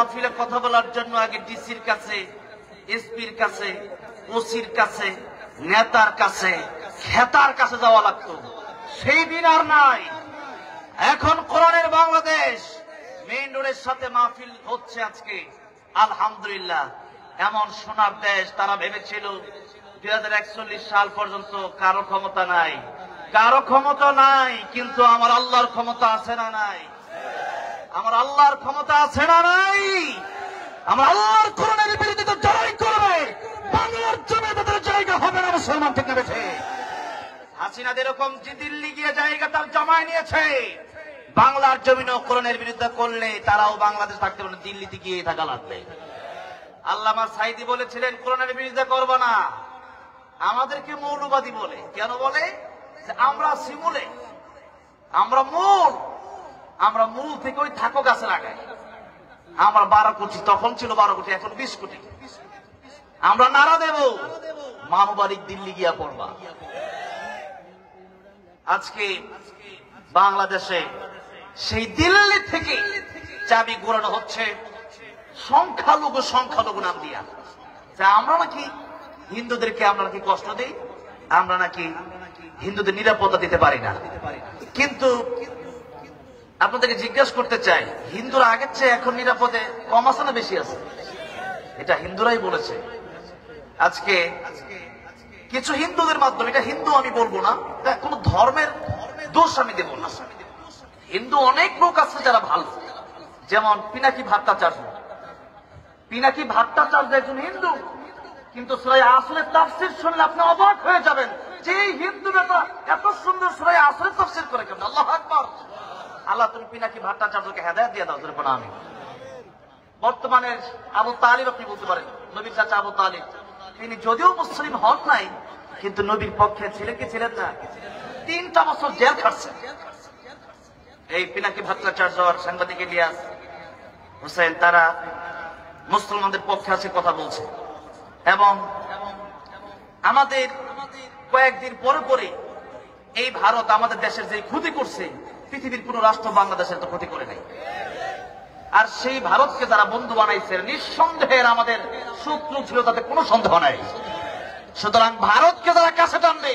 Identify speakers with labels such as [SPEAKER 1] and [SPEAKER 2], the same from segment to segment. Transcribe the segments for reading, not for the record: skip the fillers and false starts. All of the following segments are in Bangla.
[SPEAKER 1] মাহফিলে কথা বলার জন্য আগে ডিসির কাছে, এসপির কাছে, ওসির কাছে, নেতার কাছে, খেতার কাছে যাওয়া লাগতো। সেই দিন আর নাই। এখন কোরআনের বাংলাদেশ মেইন রোডের সাথে মাহফিল হচ্ছে আজকে। আলহামদুলিল্লাহ। এমন সোনার দেশ, তারা ভেবেছিল 2041 সাল পর্যন্ত কারো ক্ষমতা নাই, কারো ক্ষমতা নাই, কিন্তু আমার আল্লাহর ক্ষমতা আছে না নাই? আমার আল্লাহর ক্ষমতা আছে না নাই? আমার আল্লাহর কোরআনের বিরুদ্ধে জয় করবে, বাংলার জমি তাদের জায়গা হবে না। মুসলমান ঠিক নেবেছে। হাসিনা যেরকম দিল্লি গিয়ে জায়গা তার জমায় নিয়েছে, বাংলার জমিনও কোরআনের বিরুদ্ধে করলে তারাও বাংলাদেশ থাকতে পারে, দিল্লিতে গিয়ে থাকা লাগবে। আল্লামা সাঈদী বলেছিলেন কোরআনের বিরুদ্ধে করব না। আমাদেরকে মৌলবাদী বলে। কেন বলে? আমরা শিমুলে, আমরা মূল থেকে ওই থাকো গাছে লাগাই। আমরা 12 কোটি, তখন ছিল 12 কোটি, এখন 20 কোটি। আমরা নারা দেব, মানবাড়িক দিল্লি গিয়া পড়বা। আজকে বাংলাদেশে সেই দিল্লি থেকে চাবি ঘোরানো হচ্ছে সংখ্যালঘু নাম দিয়া। আমরা নাকি হিন্দুদেরকে আমরা নাকি কষ্ট দিই, আমরা নাকি হিন্দুদের নিরাপত্তা দিতে পারি না। কিন্তু আপনাদেরকে জিজ্ঞাসা করতে চাই, হিন্দুরা আগের চেয়ে এখন নিরাপদে কম আছে না বেশি আছে? এটা হিন্দুরাই বলেছে। আজকে কিছু হিন্দুদের মাধ্যমে, এটা হিন্দু আমি বলবো না, কোন ধর্মের দোষ আমি দেব না। হিন্দু অনেক লোক আছে যারা ভালো, যেমন পিনাকি ভট্টাচার্য। পিনাকি ভট্টাচার্য একজন হিন্দু, কিন্তু সূরা আসরের তাফসীর শুনলে আপনি অবাক হয়ে যাবেন যে হিন্দু নেতা এত সুন্দর সূরা আসরের তাফসীর করে কেমন। আল্লাহু আকবার। আল্লাহ তুমি পিনাকি ভট্টাচার্যকে হেদায়েত দিয়ে দাও। আমি বর্তমানে আবু তালিব, আপনি বলতে পারেন নবীর চাচা আবু তালিব, তিনি যদিও মুসলিম হন নাই, কিন্তু নবীর পক্ষে ছিলেন কি ছিলেন না? 3টা বছর জেল খাটছেন। এই পিনাকি ভট্টাচার্য আর সাংবাদিক ইলিয়াস হোসেন, তারা মুসলমানদের পক্ষে আছে কথা বলছে। এবং আমাদের কয়েকদিন পরে পরে এই ভারত আমাদের দেশের যে ক্ষতি করছে, পৃথিবীর কোন রাষ্ট্র বাংলাদেশের তো ক্ষতি করে নাই। আর সেই ভারতকে যারা বন্ধু বানাইছে, নিঃসন্দেহের আমাদের শত্রু ছিল, তাতে কোনো সন্দেহ নাই। সুতরাং ভারতকে যারা কাছে টানবে,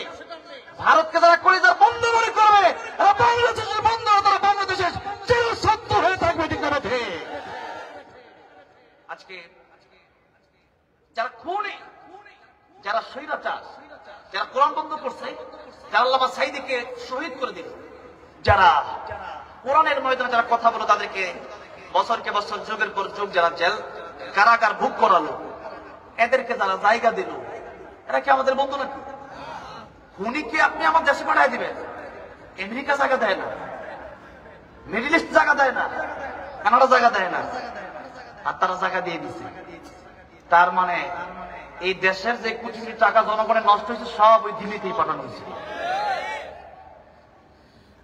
[SPEAKER 1] ভারতকে যারা কলিজার বন্ধু মনে করবে, এরা বাংলাদেশের বন্ধু, তারা বাংলাদেশের চিরশত্রু হয়ে থাকবে। ঠিক না? আজকে যারা খুনি, যারা স্বৈরাচার, যারা কোরআন বন্ধ করছে, যারা আল্লামা সাঈদীকে শহীদ করে দিল, যারা কোরআনের ময়দানে যারা কথা বলো, তাদেরকে বছরকে বছর, যুগের পর যুগ যারা জেল কারাগার ভোগ করালো, এদেরকে যারা জায়গা দিল, এরা কি আমাদের বন্ধু নাকি? খুনিকে আপনি আমার দেশে পাঠিয়ে দিবেন, আমেরিকা জায়গা দেয় না, মিডল ইস্ট জায়গা দেয় না, কানাডা জায়গা দেয় না, আর তারা জায়গা দিয়ে দিচ্ছে। তার মানে এই দেশের যে কোটি কোটি টাকা জনগণের নষ্ট হয়েছে, সব ওই দিল্লিতেই পাঠানো হয়েছে।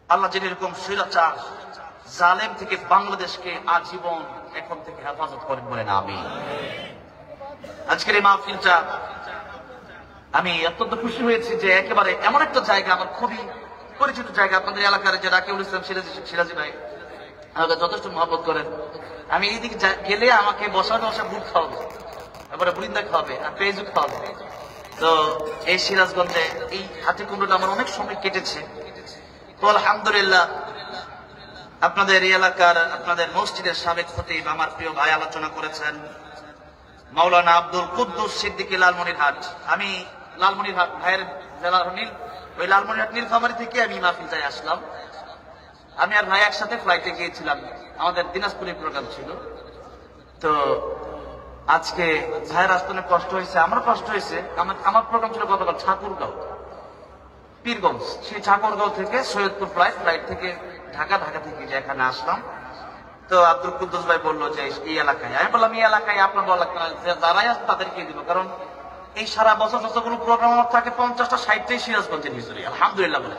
[SPEAKER 1] আল্লাহ যেন এরকম স্বৈরাচার জালেম থেকে বাংলাদেশকে আজীবন এখন থেকে হেফাজত করেন বলেন আমিন। আজকের এই মাহফিলটা আমি অত্যন্ত খুশি হয়েছি যে একেবারে এমন একটা জায়গা, আমার খুবই পরিচিত জায়গা। আপনাদের এলাকার যে রাকিবুল ইসলাম সিরাজি ভাই আমাকে যথেষ্ট মহব্বত করেন। আমি এইদিকে গেলে আমাকে বসা বুট খাওয়াবে, তারপরে বুরিন্দা খাওয়াবে আর পেঁয়াজু খাওয়াবে। তো এই সিরাজগঞ্জে এই হাতিকুণ্ডটা আমার অনেক সময় কেটেছে। তো আলহামদুলিল্লাহ, আপনাদের এই এলাকার, আপনাদের মসজিদের সাবেক খতিব আমার প্রিয় ভাই আলোচনা করেছেন মাওলানা আব্দুল কুদ্দুস সিদ্দিকী লালমনিরহাট। আমি লালমনিরহাট ভাইয়ের জেলার ওই লালমনিরহাট নীলফামারী থেকে আমি মাহফিলটায় আসলাম। আমি আর ভাই একসাথে ফ্লাইটে গিয়েছিলাম, আমাদের দিনাজপুরের প্রোগ্রাম ছিল। তো আজকে ভাইয়ের আসতে অনেক কষ্ট হয়েছে, আমার কষ্ট হয়েছে। আমার প্রোগ্রাম ছিল গতকাল ঠাকুরগাঁও, পীরগঞ্জ, সেই ঠাকুরগাঁও থেকে সৈয়দপুর ফ্লাইট থেকে ঢাকা থেকে যে এখানে আসলাম। তো আব্দুল কুদ্দুস ভাই বললো যে এই এলাকায়, আমি বললাম এই এলাকায় আপনার বলা লাগবে না, যারাই আসবে তাদেরকে দিব, কারণ এই সারা বছর যতগুলো প্রোগ্রাম থাকে 50টা 60টাই সিরাজগঞ্জের ভিতরে। আলহামদুলিল্লাহ বলে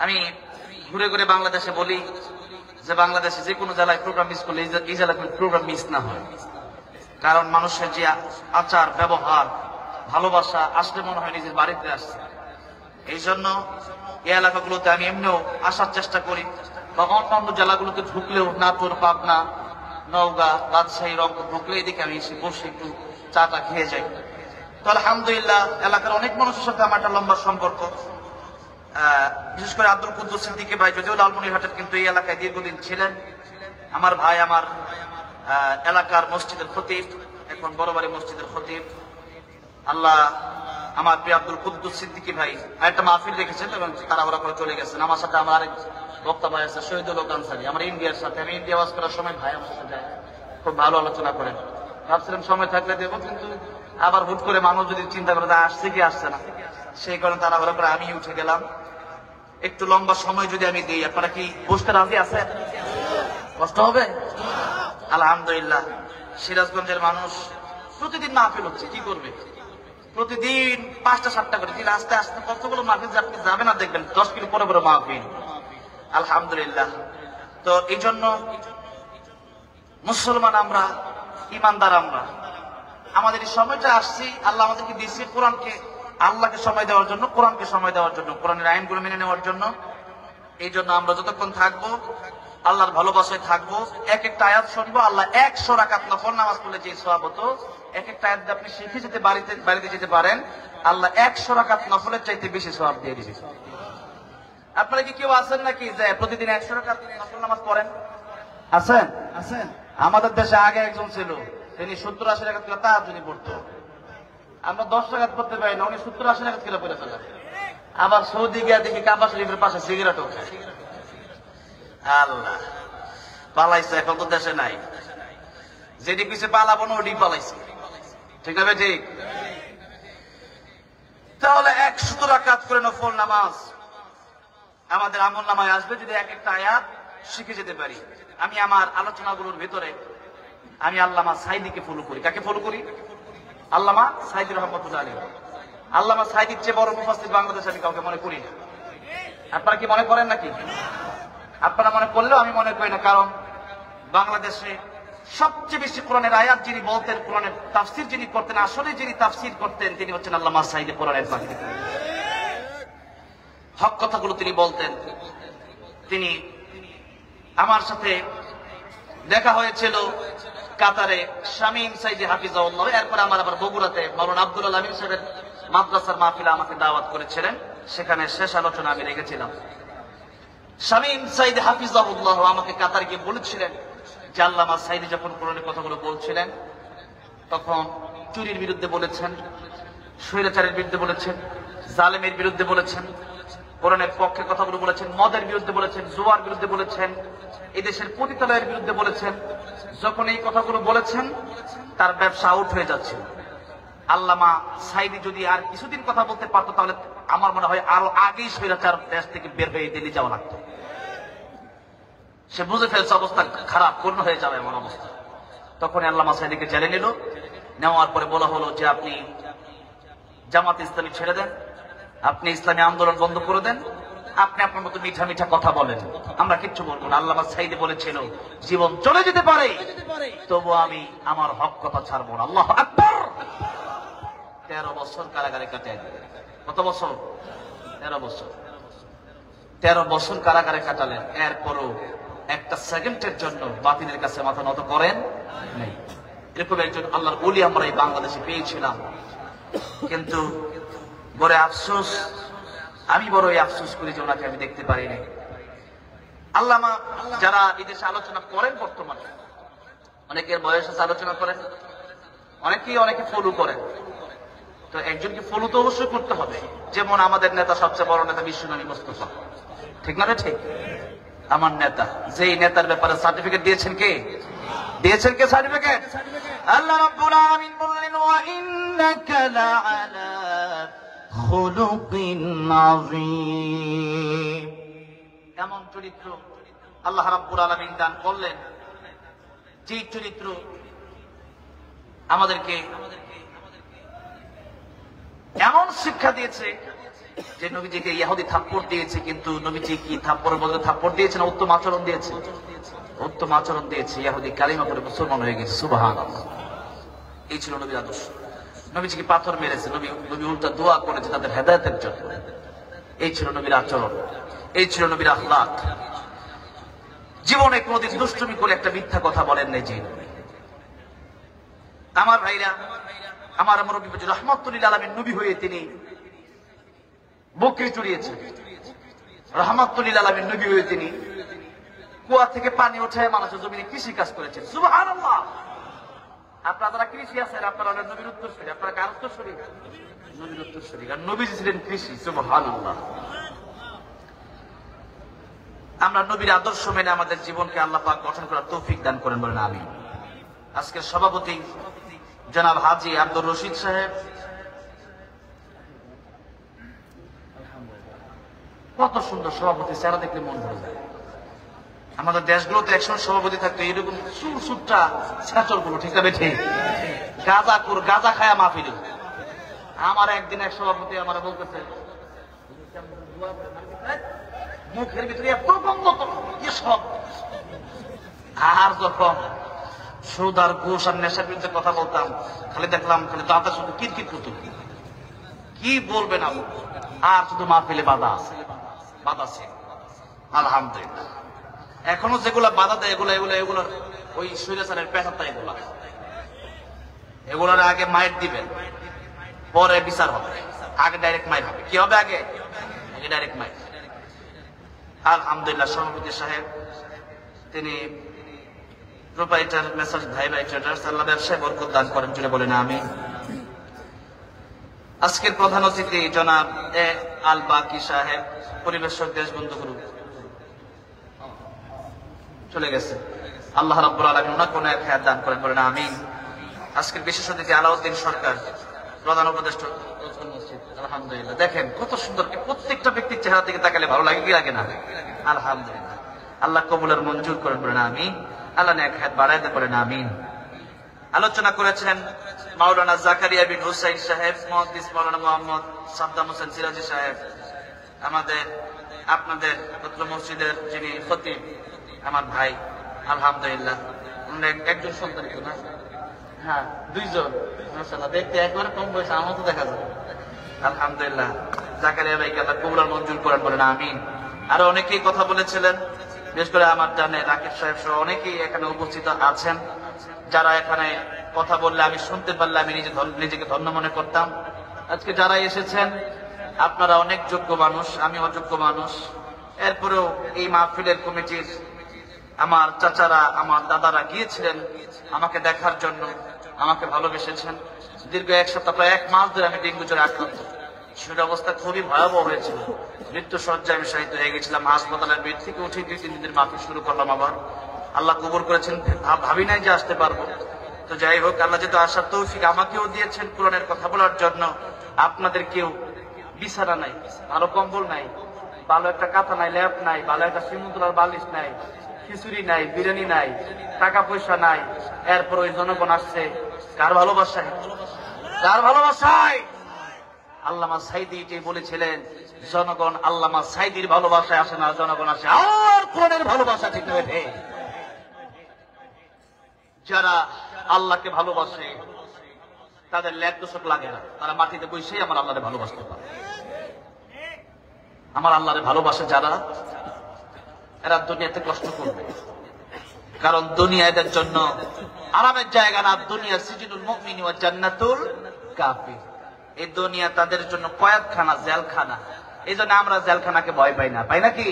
[SPEAKER 1] আমি ঘুরে ঘুরে বাংলাদেশে বলি যে বাংলাদেশে যে কোনো জেলায় প্রোগ্রাম মিস করলে এই জেলায় প্রোগ্রাম মিস না হয়, কারণ মানুষের যে আচার ব্যবহার ভালোবাসা আসলে মনে হয় নিজের বাড়িতে আসছে। এই জন্য এই এলাকাগুলোতে আমি এমনিও আসার চেষ্টা করি, বা অন্যান্য জেলাগুলোতে ঢুকলেও নাটোর, পাবনা, নওগাঁ, রাজশাহী, রংপুর ঢুকলে এদিকে আমি এসে বসে একটু চাটা খেয়ে যাই। তো আলহামদুলিল্লাহ এলাকার অনেক মানুষের সাথে আমার একটা লম্বা সম্পর্ক। বিশেষ করে আব্দুল কুদ্দুস সিদ্দিকী ভাই যদিও লালমনিরহাটের, কিন্তু এই এলাকায় দীর্ঘদিন ছিলেন। আমার ভাই, আমার এলাকার মসজিদের খতিব, এখন বড়বাড়ি মসজিদের খতিব। আল্লাহ আমার প্রিয় আব্দুল কুদ্দুস সিদ্দিকী ভাই একটা মাহফিল রেখেছেন এবং তারা ওরা করে চলে গেছেন। আমার সাথে আমার আরেক বক্তা ভাই আছে শহীদুল হক আনসারী, আমার ইন্ডিয়ার সাথে। আমি ইন্ডিয়া ওয়াজ করার সময় ভাই আমার সাথে যায়, খুব ভালো আলোচনা করেন। ভাবছিলাম সময় থাকলে দেবো, কিন্তু আবার হুট করে মানুষ যদি চিন্তা করে আসছে কি আসছে না, সেই কারণে তারা ওরা করে আমি উঠে গেলাম। একটু লম্বা সময় যদি আমি দিই, আপনারা কি বসতে রাজি আছেন? কষ্ট হবে? আলহামদুলিল্লাহ সিরাজগঞ্জের মানুষ প্রতিদিন মাহফিল হচ্ছে, কি করবে? প্রতিদিন 5টা 7টা করে দিন, আস্তে আস্তে কতগুলো মাহফিল যে আপনি যাবেন না, দেখবেন 10 কিলো পরে পরে মাহফিল। আলহামদুলিল্লাহ। তো এই জন্য মুসলমান আমরা, ইমানদার আমরা, আমাদের এই সময়টা আসছি, আল্লাহ আমাদেরকে দিয়েছে কোরআনকে, আল্লাহকে সময় দেওয়ার জন্য, কোরআনকে সময় দেওয়ার জন্য, কোরআনের আইনগুলো মেনে নেওয়ার জন্য। এই জন্য আমরা যতক্ষণ থাকবো আল্লাহর ভালোবাসায় থাকবো। এক একটা আয়াত শুনবো, আল্লাহ 100 রাকাত নফল নামাজ পড়লে যে সওয়াব হতো, এক একটা আয়াত আপনি শিখে যেতে বাড়িতে যেতে পারেন, আল্লাহ 100 রাকাত নফলের চাইতে বেশি সওয়াব দিয়ে দিবে। আপনারা কি কেউ আছেন নাকি যে প্রতিদিন 100 রাকাত নফল নামাজ পড়েন? আছেন? আছেন। আমাদের দেশে আগে একজন ছিল, তিনি 70-80 রাকাত করে তাহাজ্জুদ পড়তো। আমরা 10 রাকাত পড়তে পারি না, উনি 70-80 রাকাত করে পড়ে ফেলেন। আবার সৌদি গিয়া দেখি কাবা শরীফের পাশে সিগারেটও খায়। আল্লাহ পালাইছে, এখন তো দেশে নাই। যেটি পিছিয়ে পালাবো না ওটি পালাইছে, ঠিক আছে? ঠিক। তাহলে 100 রাকাত করে নফল নামাজ আমাদের আমল নামায় আসবে যদি এক একটা আয়াত শিখে যেতে পারি। আমি আমার আলোচনাগুলোর ভিতরে আমি আল্লামা সাইদিকে ফলো করি। কাকে ফলো করি? আল্লামা সাইদি রহমতুল্লাহ আলাইহি। আল্লামা সাইদির চেয়ে বড় মুফাসসির বাংলাদেশে আমি কাউকে মনে করি না। আপনারা কি মনে করেন নাকি? আপনারা মনে করলেও আমি মনে করি না, কারণ বাংলাদেশে সবচেয়ে বেশি কোরআনের আয়াত যিনি বলতেন, কোরআনের তাফসীর যিনি করতেন, আসলে যিনি তাফসীর করতেন, তিনি হচ্ছেন আল্লামা সাইদি। কোরআনের পাখি, হক কথাগুলো তিনি বলতেন। তিনি আমার সাথে দেখা হয়েছিল কাতারে, শামীম সাইদি হাফিজাহুল্লাহ। এরপর আমার আবার বগুড়াতে মাওলানা আব্দুল আমিন সাহেবের মাদ্রাসার মাহফিলে আমাকে দাওয়াত করেছিলেন, সেখানে শেষ আলোচনা আমি রেখেছিলাম। শামীম সাইদি হাফিজাহুল্লাহ আমাকে কাতারে গিয়ে বলেছিলেন যে আল্লামা সাইদি যখন কোরআনের কথাগুলো বলছিলেন, তখন চুরির বিরুদ্ধে বলেছেন, স্বৈরাচারের বিরুদ্ধে বলেছেন, জালেমের বিরুদ্ধে বলেছেন, কোরআনের পক্ষে কথাগুলো বলেছেন, মদের বিরুদ্ধে বলেছেন, জুয়ার বিরুদ্ধে বলেছেন, এই দেশের পতিতালয়ের বিরুদ্ধে বলেছেন। যখন এই কথাগুলো বলেছেন, তার ব্যবসা আউট হয়ে যাচ্ছে। আল্লামা সাইদি যদি আর কিছুদিন কথা বলতে পারতো, তাহলে আমার মনে হয় আরো আগেই স্বৈরাচার দেশ থেকে বের হয়ে দিল্লি যাওয়া লাগতো। সে বুঝে ফেলছে অবস্থা খারাপ, পূর্ণ হয়ে যাবে এমন অবস্থা। তখন আল্লামা সাইদিকে জেলে নিল। নেওয়ার পরে বলা হলো যে আপনি জামাত ইসলামী ছেড়ে দেন, আপনি ইসলামী আন্দোলন বন্ধ করে দেন, আপনি আপনার মতো মিঠা মিঠা কথা বলেন, আমরা কিচ্ছু বলবো না। আল্লামা সাইদি বলেছিল জীবন চলে যেতে পারে, তবু আমি আমার হক কথা ছাড়বো না। আল্লাহু আকবার। 13 বছর কারাগারে কাটায়। কত বছর? 13 বছর। 13 বছর কারাগারে কাটালেন। এরপরও একটা সেকেন্ডের জন্য বাতিলের কাছে মাথা নত করেন নাই। এরকম একজন আল্লাহর ওলি আমরা এই বাংলাদেশে পেয়েছিলাম, কিন্তু বড় আফসোস, আমি বড়ই আফসোস করি যে ওনাকে আমি দেখতে পারি নাই। আল্লামা যারা এই দেশে আলোচনা করেন, বর্তমানে অনেকের বয়সে আলোচনা করেন, অনেকে ফলো করেন। তো একজনকে ফলো তো অবশ্যই করতে হবে। যেমন আমাদের নেতা, সবচেয়ে বড় নেতা বিশ্বনবী মুস্তাফা, ঠিক না? ঠিক। আমার নেতা, যেই নেতার ব্যাপারে সার্টিফিকেট দিয়েছেন কে? দিয়েছেন কে সার্টিফিকেট? আল্লাহ রাব্বুল আলামিন বললেন, ওয়া ইন্নাকা লাআলা খুলুকিন আযীম। এমন চরিত্র আল্লাহ রাব্বুল আলামিন দান করলেন, যে চরিত্র আমাদেরকে এমন শিক্ষা দিয়েছে যে নবীজিকে ইহুদি থাপ্পড় দিয়েছে, কিন্তু নবীজি কি থাপ্পড়ের বদলে থাপ্পড় দিয়েছেন? উত্তম আচরণ দিয়েছে, উত্তম আচরণ দিয়েছে। ইহুদি কালিমা পড়ে মুসলমান হয়ে গেছে। সুবহানাল্লাহ। এই ছিল নবীর আদর্শ। নবীজিকে পাথর মেরেছে, নবী উল্টা দোয়া করেছে তাদের হেদায়েতের জন্য। এই ছিল নবীর আচরণ, এই ছিল নবীর আখলাক। জীবনে কোনদিন দুষ্টুমি করে একটা মিথ্যা কথা বলেন নাই যে। আমার ভাইরা, আমার মুরব্বী রহমাতুল্লিল আলামিন নবী হয়ে তিনি বকরি চড়িয়েছেন। রহমাতুল্লিল আলামিন নবী হয়ে তিনি কুয়া থেকে পানি ওঠায় মানুষের জমিনে কৃষি কাজ করেছেন। সুবহানাল্লাহ। আপনারা যারা কৃষি আছেন, আপনারা নবীর উত্তরসূরি, আপনারা কার উত্তরসূরি? নবীর উত্তরসূরি। কারণ নবীজি ছিলেন কৃষি। সুবহানাল্লাহ। আমরা নবীর আদর্শ মেনে আমাদের জীবনকে আল্লাহ পাক গঠন করার তৌফিক দান করেন বলেন আমিন। আজকের সভাপতি জনাব হাজী আব্দুর রশিদ সাহেব, কত সুন্দর সভাপতি, চেহারা দেখলে মন ভরে যায়। আমাদের দেশগুলোতে একসময় সভাপতি থাকতো এরকম চুল সুটটা ছাচল গুলো, ঠিক আছে ঠিক, গাঁজা খায়া মাহফিল। আমার একদিন এক সভাপতি আমার বলতেছে, মুখের ভিতরে এত গন্ধ সব। আর যখন সুদ আর ঘুষ আর নেশার বিরুদ্ধে কথা বলতাম, খালি দেখলাম খালি দাঁতের শুধু কিরকির করতো। কি বলবেন আপনি? আর শুধু মাহফিলে বাধা আছে, বাধা আছে। আলহামদুলিল্লাহ। এখনো যেগুলা বাধা দেয় এগুলো ওই সৈরাচারের পেশাটা। এগুলার আগে মাইট দিবেন, পরে বিচার হবে। আগে ডাইরেক্ট মাইট হবে। কি হবে? আগে ডাইরেক্ট মাইট। আলহামদুলিল্লাহ। সভাপতি সাহেব তিনি প্রোপাইটার মেসার্স ভাই ভাই ট্রেডার্স, আল্লাহ ব্যবসায় বরকত দান করেন, জুড়ে বলেন আমিন। আজকের প্রধান অতিথি জনাব এ আল বাকি সাহেব, পরিবেশক দেশবন্ধু গ্রুপ, চলে গেছে। আল্লাহ রাব্বুল আলামিন ওনাকে অনেক হায়াত দান করেন, বলেন আমিন। আজকের বিশেষ অতিথি আলাউদ্দিন সরকার, প্রধান উপদেষ্টা। আলহামদুলিল্লাহ। দেখেন কত সুন্দর, প্রত্যেকটা ব্যক্তির চেহারা দিকে তাকালে ভালো লাগে, কি লাগে না? আলহামদুলিল্লাহ। আল্লাহ কবুলের মঞ্জুর করেন, বলেন আমিন। আল্লাহ নেক হায়াত বাড়ায় দেন, বলেন আমিন। আলোচনা করেছেন মাওলানা জাকারিয়া বিন হুসাইন সাহেব, মুহাদ্দিস মাওলানা মুহাম্মদ সাদ্দাম হোসেন সিরাজি সাহেব, আমাদের আপনাদের মসজিদের যিনি খতিব, আমার ভাই। আলহামদুলিল্লাহ। একজন সন্তান না, হ্যাঁ দুইজন, মাশাআল্লাহ। দেখতে একবারে কম বয়স, আমার তো দেখা যায়। আলহামদুলিল্লাহ। জাকারিয়া ভাইকে আল্লাহ কবুল মঞ্জুর করেন, বলেন আমিন। আরো অনেকেই কথা বলেছিলেন, বিশেষ করে আমার জানে রাকিব সাহেব সহ অনেকেই এখানে উপস্থিত আছেন, যারা এখানে কথা বললে আমি শুনতে পারলে আমি নিজেকে ধন্য মনে করতাম। আজকে যারা এসেছেন আপনারা অনেক যোগ্য মানুষ, আমি অযোগ্য মানুষ। এরপরেও এই মাহফিলের কমিটির আমার চাচারা, আমার দাদারা গিয়েছিলেন আমাকে দেখার জন্য, আমাকে ভালোবেসেছেন। দীর্ঘ এক সপ্তাহ, প্রায় এক মাস ধরে আমি ডেঙ্গু জ্বরে আক্রান্ত। শরীর অবস্থা খুবই ভয়াবহ হয়েছিল। মৃত্যু সজ্জায় আমি শায়িত হয়ে গেছিলাম। হাসপাতালের বেড থেকে উঠে 2-3 দিনের মাহফিল শুরু করলাম। আবার আল্লাহ কবুল করেছেন, ভাবি নাই যে আসতে পারবো। তো যাই হোক, আল্লাহ যেহেতু আসার তৌফিক আমাকেও দিয়েছেন কোরআনের কথা বলার জন্য। আপনাদের কেউ বিছানা নাই, ভালো কম্বল নাই, ভালো একটা কাঁথা নাই, ল্যাপ নাই, ভালো একটা সিমুদ্রার বালিশ নাই, খিচুড়ি নাই, বিরিয়ানি নাই, টাকা পয়সা নাই। এরপর ওই জনগণ আসছে কার ভালোবাসায়? কার ভালোবাসায়? আল্লামা সাইদি এটাই বলেছিলেন, জনগণ আল্লামা সাইদির ভালোবাসায় আসে না, জনগণ আসে আর কোরআনের ভালোবাসা। ঠিক নয়? যারা আল্লাহকে ভালোবাসে তাদের ল্যাক দোষক লাগে না, তারা মাটিতে বসেই আমার আল্লাহরে ভালোবাসতে পারে। আমার আল্লাহরে ভালোবাসে যারা, এরা দুনিয়াতে কষ্ট করবে, কারণ দুনিয়া এদের জন্য আরামের জায়গা না। দুনিয়া সিজনুল মুমিন ওয়া জান্নাতুল কাফির। এই দুনিয়া তাদের জন্য কয়েদখানা, জেলখানা। এই জন্য আমরা জেলখানাকে ভয় পাই না। পাই নাকি?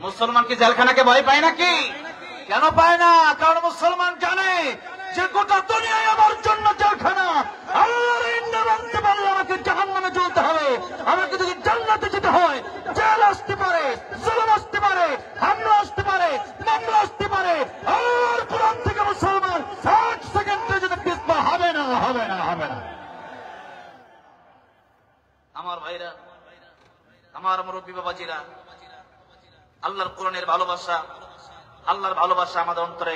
[SPEAKER 1] মুসলমান কি জেলখানাকে ভয় পায় নাকি? কেন পায় না? কারণ মুসলমান জানে যে গোটা দুনিয়ায় আমার জন্য জেলখানা। আল্লাহর ইন্না মানতে পারলে আমাকে জাহান্নামে জ্বলতে হবে। আমাকে যদি জান্নাতে যেতে হয়, জেল আসতে পারে, জুলুম আসতে পারে, হামলা আসতে পারে, মামলা আসতে পারে। আর কোরআন থেকে মুসলমান 60 সেকেন্ডে যদি পিছপা হবে না, হবে না, হবে না। আমার ভাইরা, আমার মুরব্বী বাবাজিরা, আল্লাহর কোরআনের ভালোবাসা, আল্লাহর ভালোবাসা আমাদের অন্তরে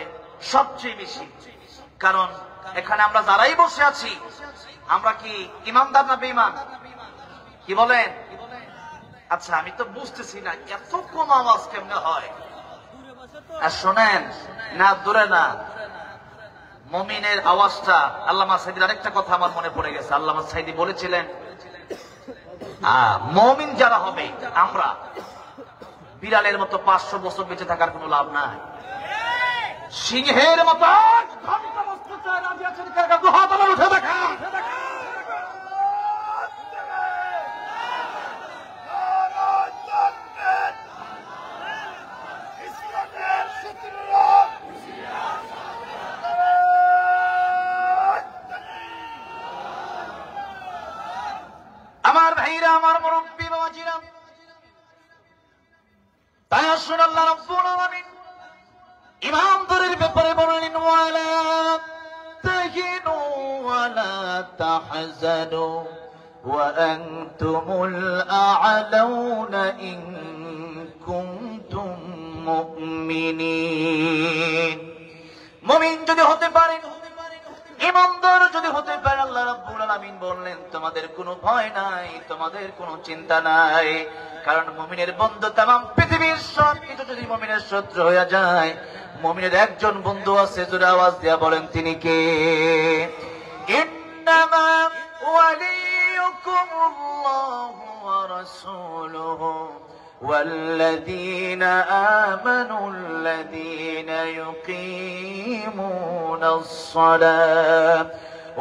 [SPEAKER 1] সবচেয়ে বেশি। কারণ এখানে আমরা যারাই বসে আছি, আমরা কি ইমানদার না বেঈমান? কি বলেন? আচ্ছা, আমি তো বুঝতেছি না এত কম আওয়াজ কেমনে হয়। আর শোনেন না, দূরে না, মুমিনের আওয়াজটা। আল্লামা সাইদির আরেকটা কথা আমার মনে পড়ে গেছে। আল্লামা সাইদি বলেছিলেন, মুমিন যারা হবে, আমরা বিড়ালের মতো 500 বছর বেঁচে থাকার কোনো লাভ নাই। সিংহের মতো উঠে দেখা। আমার ভাইরা, আমার মুরব্বী বাবাজিরা, তাই আসুন আল্লাহ রাব্বুল আলামিন ইমানদারের ব্যাপারে বললেন, ওয়ালা তাহিনু ওয়ালা তাহজানু ওয়া আনতুমুল আ'লাউনা ইন কুনতুম মুমিনিন। মুমিন যদি হতে পারেন, ইমানদার যদি হতে পারে, আল্লাহ রাব্বুল আলামিন বললেন তোমাদের কোনো ভয় নাই, তোমাদের কোনো চিন্তা নাই। কারণ মুমিনের বন্ধু তামাম পৃথিবীর সব কিছু যদি মুমিনের শত্রু হয়ে যায়, মুমিনের একজন বন্ধু আছে, জোরে আওয়াজ দিয়া বলেন তিনি কে? ইন্নামা ওয়ালিয়ুকুমুল্লাহু ওয়া রাসূলুহু والذين آمنوا الذين يقيمون الصلاة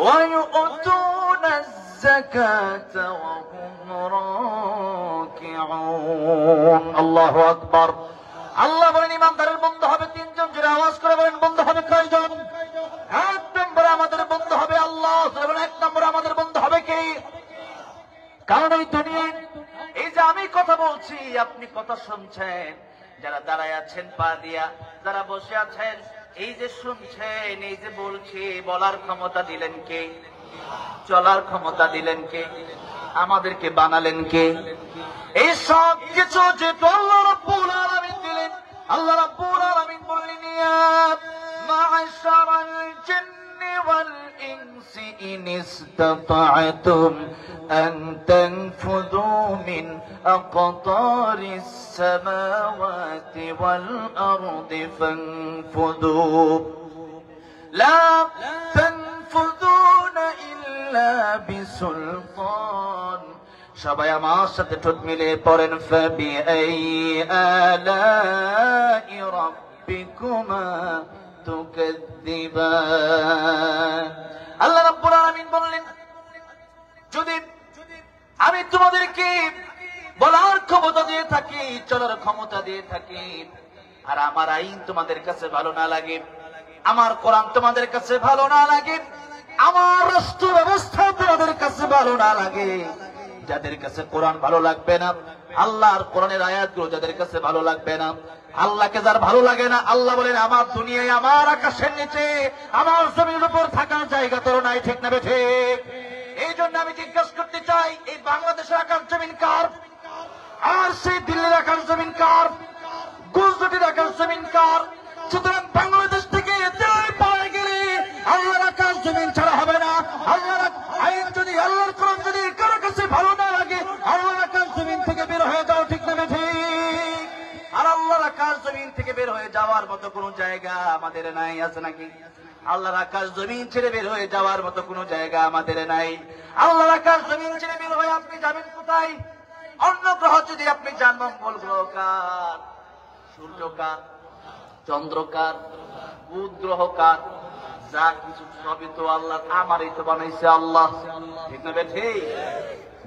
[SPEAKER 1] ويؤتون الزكاة وهم راكعون। الله أكبر। আল্লাহ বলেন ইমানদারের বন্ধু হবে তিনজন। জোরে আওয়াজ করে বলেন বন্ধু হবে কয়জন? এক নম্বরে আমাদের বন্ধু হবে আল্লাহ। এক নম্বরে আমাদের বন্ধু হবে কে? কারণ এই দুনিয়ায় এই যে আমি কথা বলছি, আপনি কথা শুনছেন, যারা দাঁড়ায় আছেন পা দিয়া, যারা বসে আছেন, এই যে শুনছেন, এই যে বলছি, বলার ক্ষমতা দিলেন কে? চলার ক্ষমতা দিলেন কে? আমাদেরকে বানালেন কে? এই সব কিছু যে আল্লাহ রাব্বুল আলামিন দিলেন। আল্লাহ রাব্বুল আলামিন বললেন, ইয়া মা'শারাল জিন্নি ওয়াল ইনসি ইন ইসতাতা'তুম أن تنفذوا من أقطار السماوات والأرض فانفذوا لا تنفذون إلا بسلطان। সবাই আমার সাথে ঠোঁট মিলিয়ে পড়েন, فبأي آلاء ربكما تكذبان। আল্লাহ রাব্বুল আলামিন বললেন, যদি আমি তোমাদেরকে বলার ক্ষমতা দিয়ে থাকি, চলার ক্ষমতা দিয়ে থাকি, আর আমার আইন তোমাদের কাছে ভালো না লাগে, আমার কোরআন তোমাদের কাছে ভালো না লাগে, আমার রাষ্ট্র ব্যবস্থা তোমাদের কাছে ভালো না লাগে, যাদের কাছে কোরআন ভালো লাগবে না, আল্লাহর কোরআনের আয়াতগুলো যাদের কাছে ভালো লাগবে না, আল্লাহকে যার ভালো লাগে না, আল্লাহ বলেন আমার দুনিয়ায়, আমার আকাশের নিচে, আমার জমির উপর থাকার জায়গা তোর নাই। ঠিক না ঠিক? এই জন্য আমি জিজ্ঞাসা করতে চাই, এই বাংলাদেশের আকাশ জমিন কার? আর সেই দিল্লির আকাশ জমিন কার? গুজরাটের আকাশ জমিন কার? সুতরাং বাংলাদেশ থেকে দিল্লি পাওয়া গেলে আল্লাহর আকাশ জমিন ছাড়া হবে না। আল্লাহর আইন যদি, আল্লাহর কোরআন যদি কারো কাছে ভালো না লাগে, আল্লাহর আকাশ জমিন থেকে বের হয়ে যাও। ঠিক না ঠিক? আর আল্লাহর আকাশ জমিন থেকে বের হয়ে যাওয়ার মতো কোন জায়গা আমাদের নাই, আছে নাকি? আল্লাহর আকাশ জমিন ছেড়ে বের হয়ে যাওয়ার মতো কোন জায়গা আমাদের নাই। আল্লাহর আকাশ জমিন ছেড়ে বের হয়ে আপনি যাবেন কোথায়? অন্য গ্রহ যদি আপনি যান, মঙ্গল গ্রহ কার? সূর্য কার? চন্দ্র কার? বুধ গ্রহ কার? যা কিছু সবই তো আল্লাহ, আমারই তো বানাইছে আল্লাহ। ঠিক না ঠিক?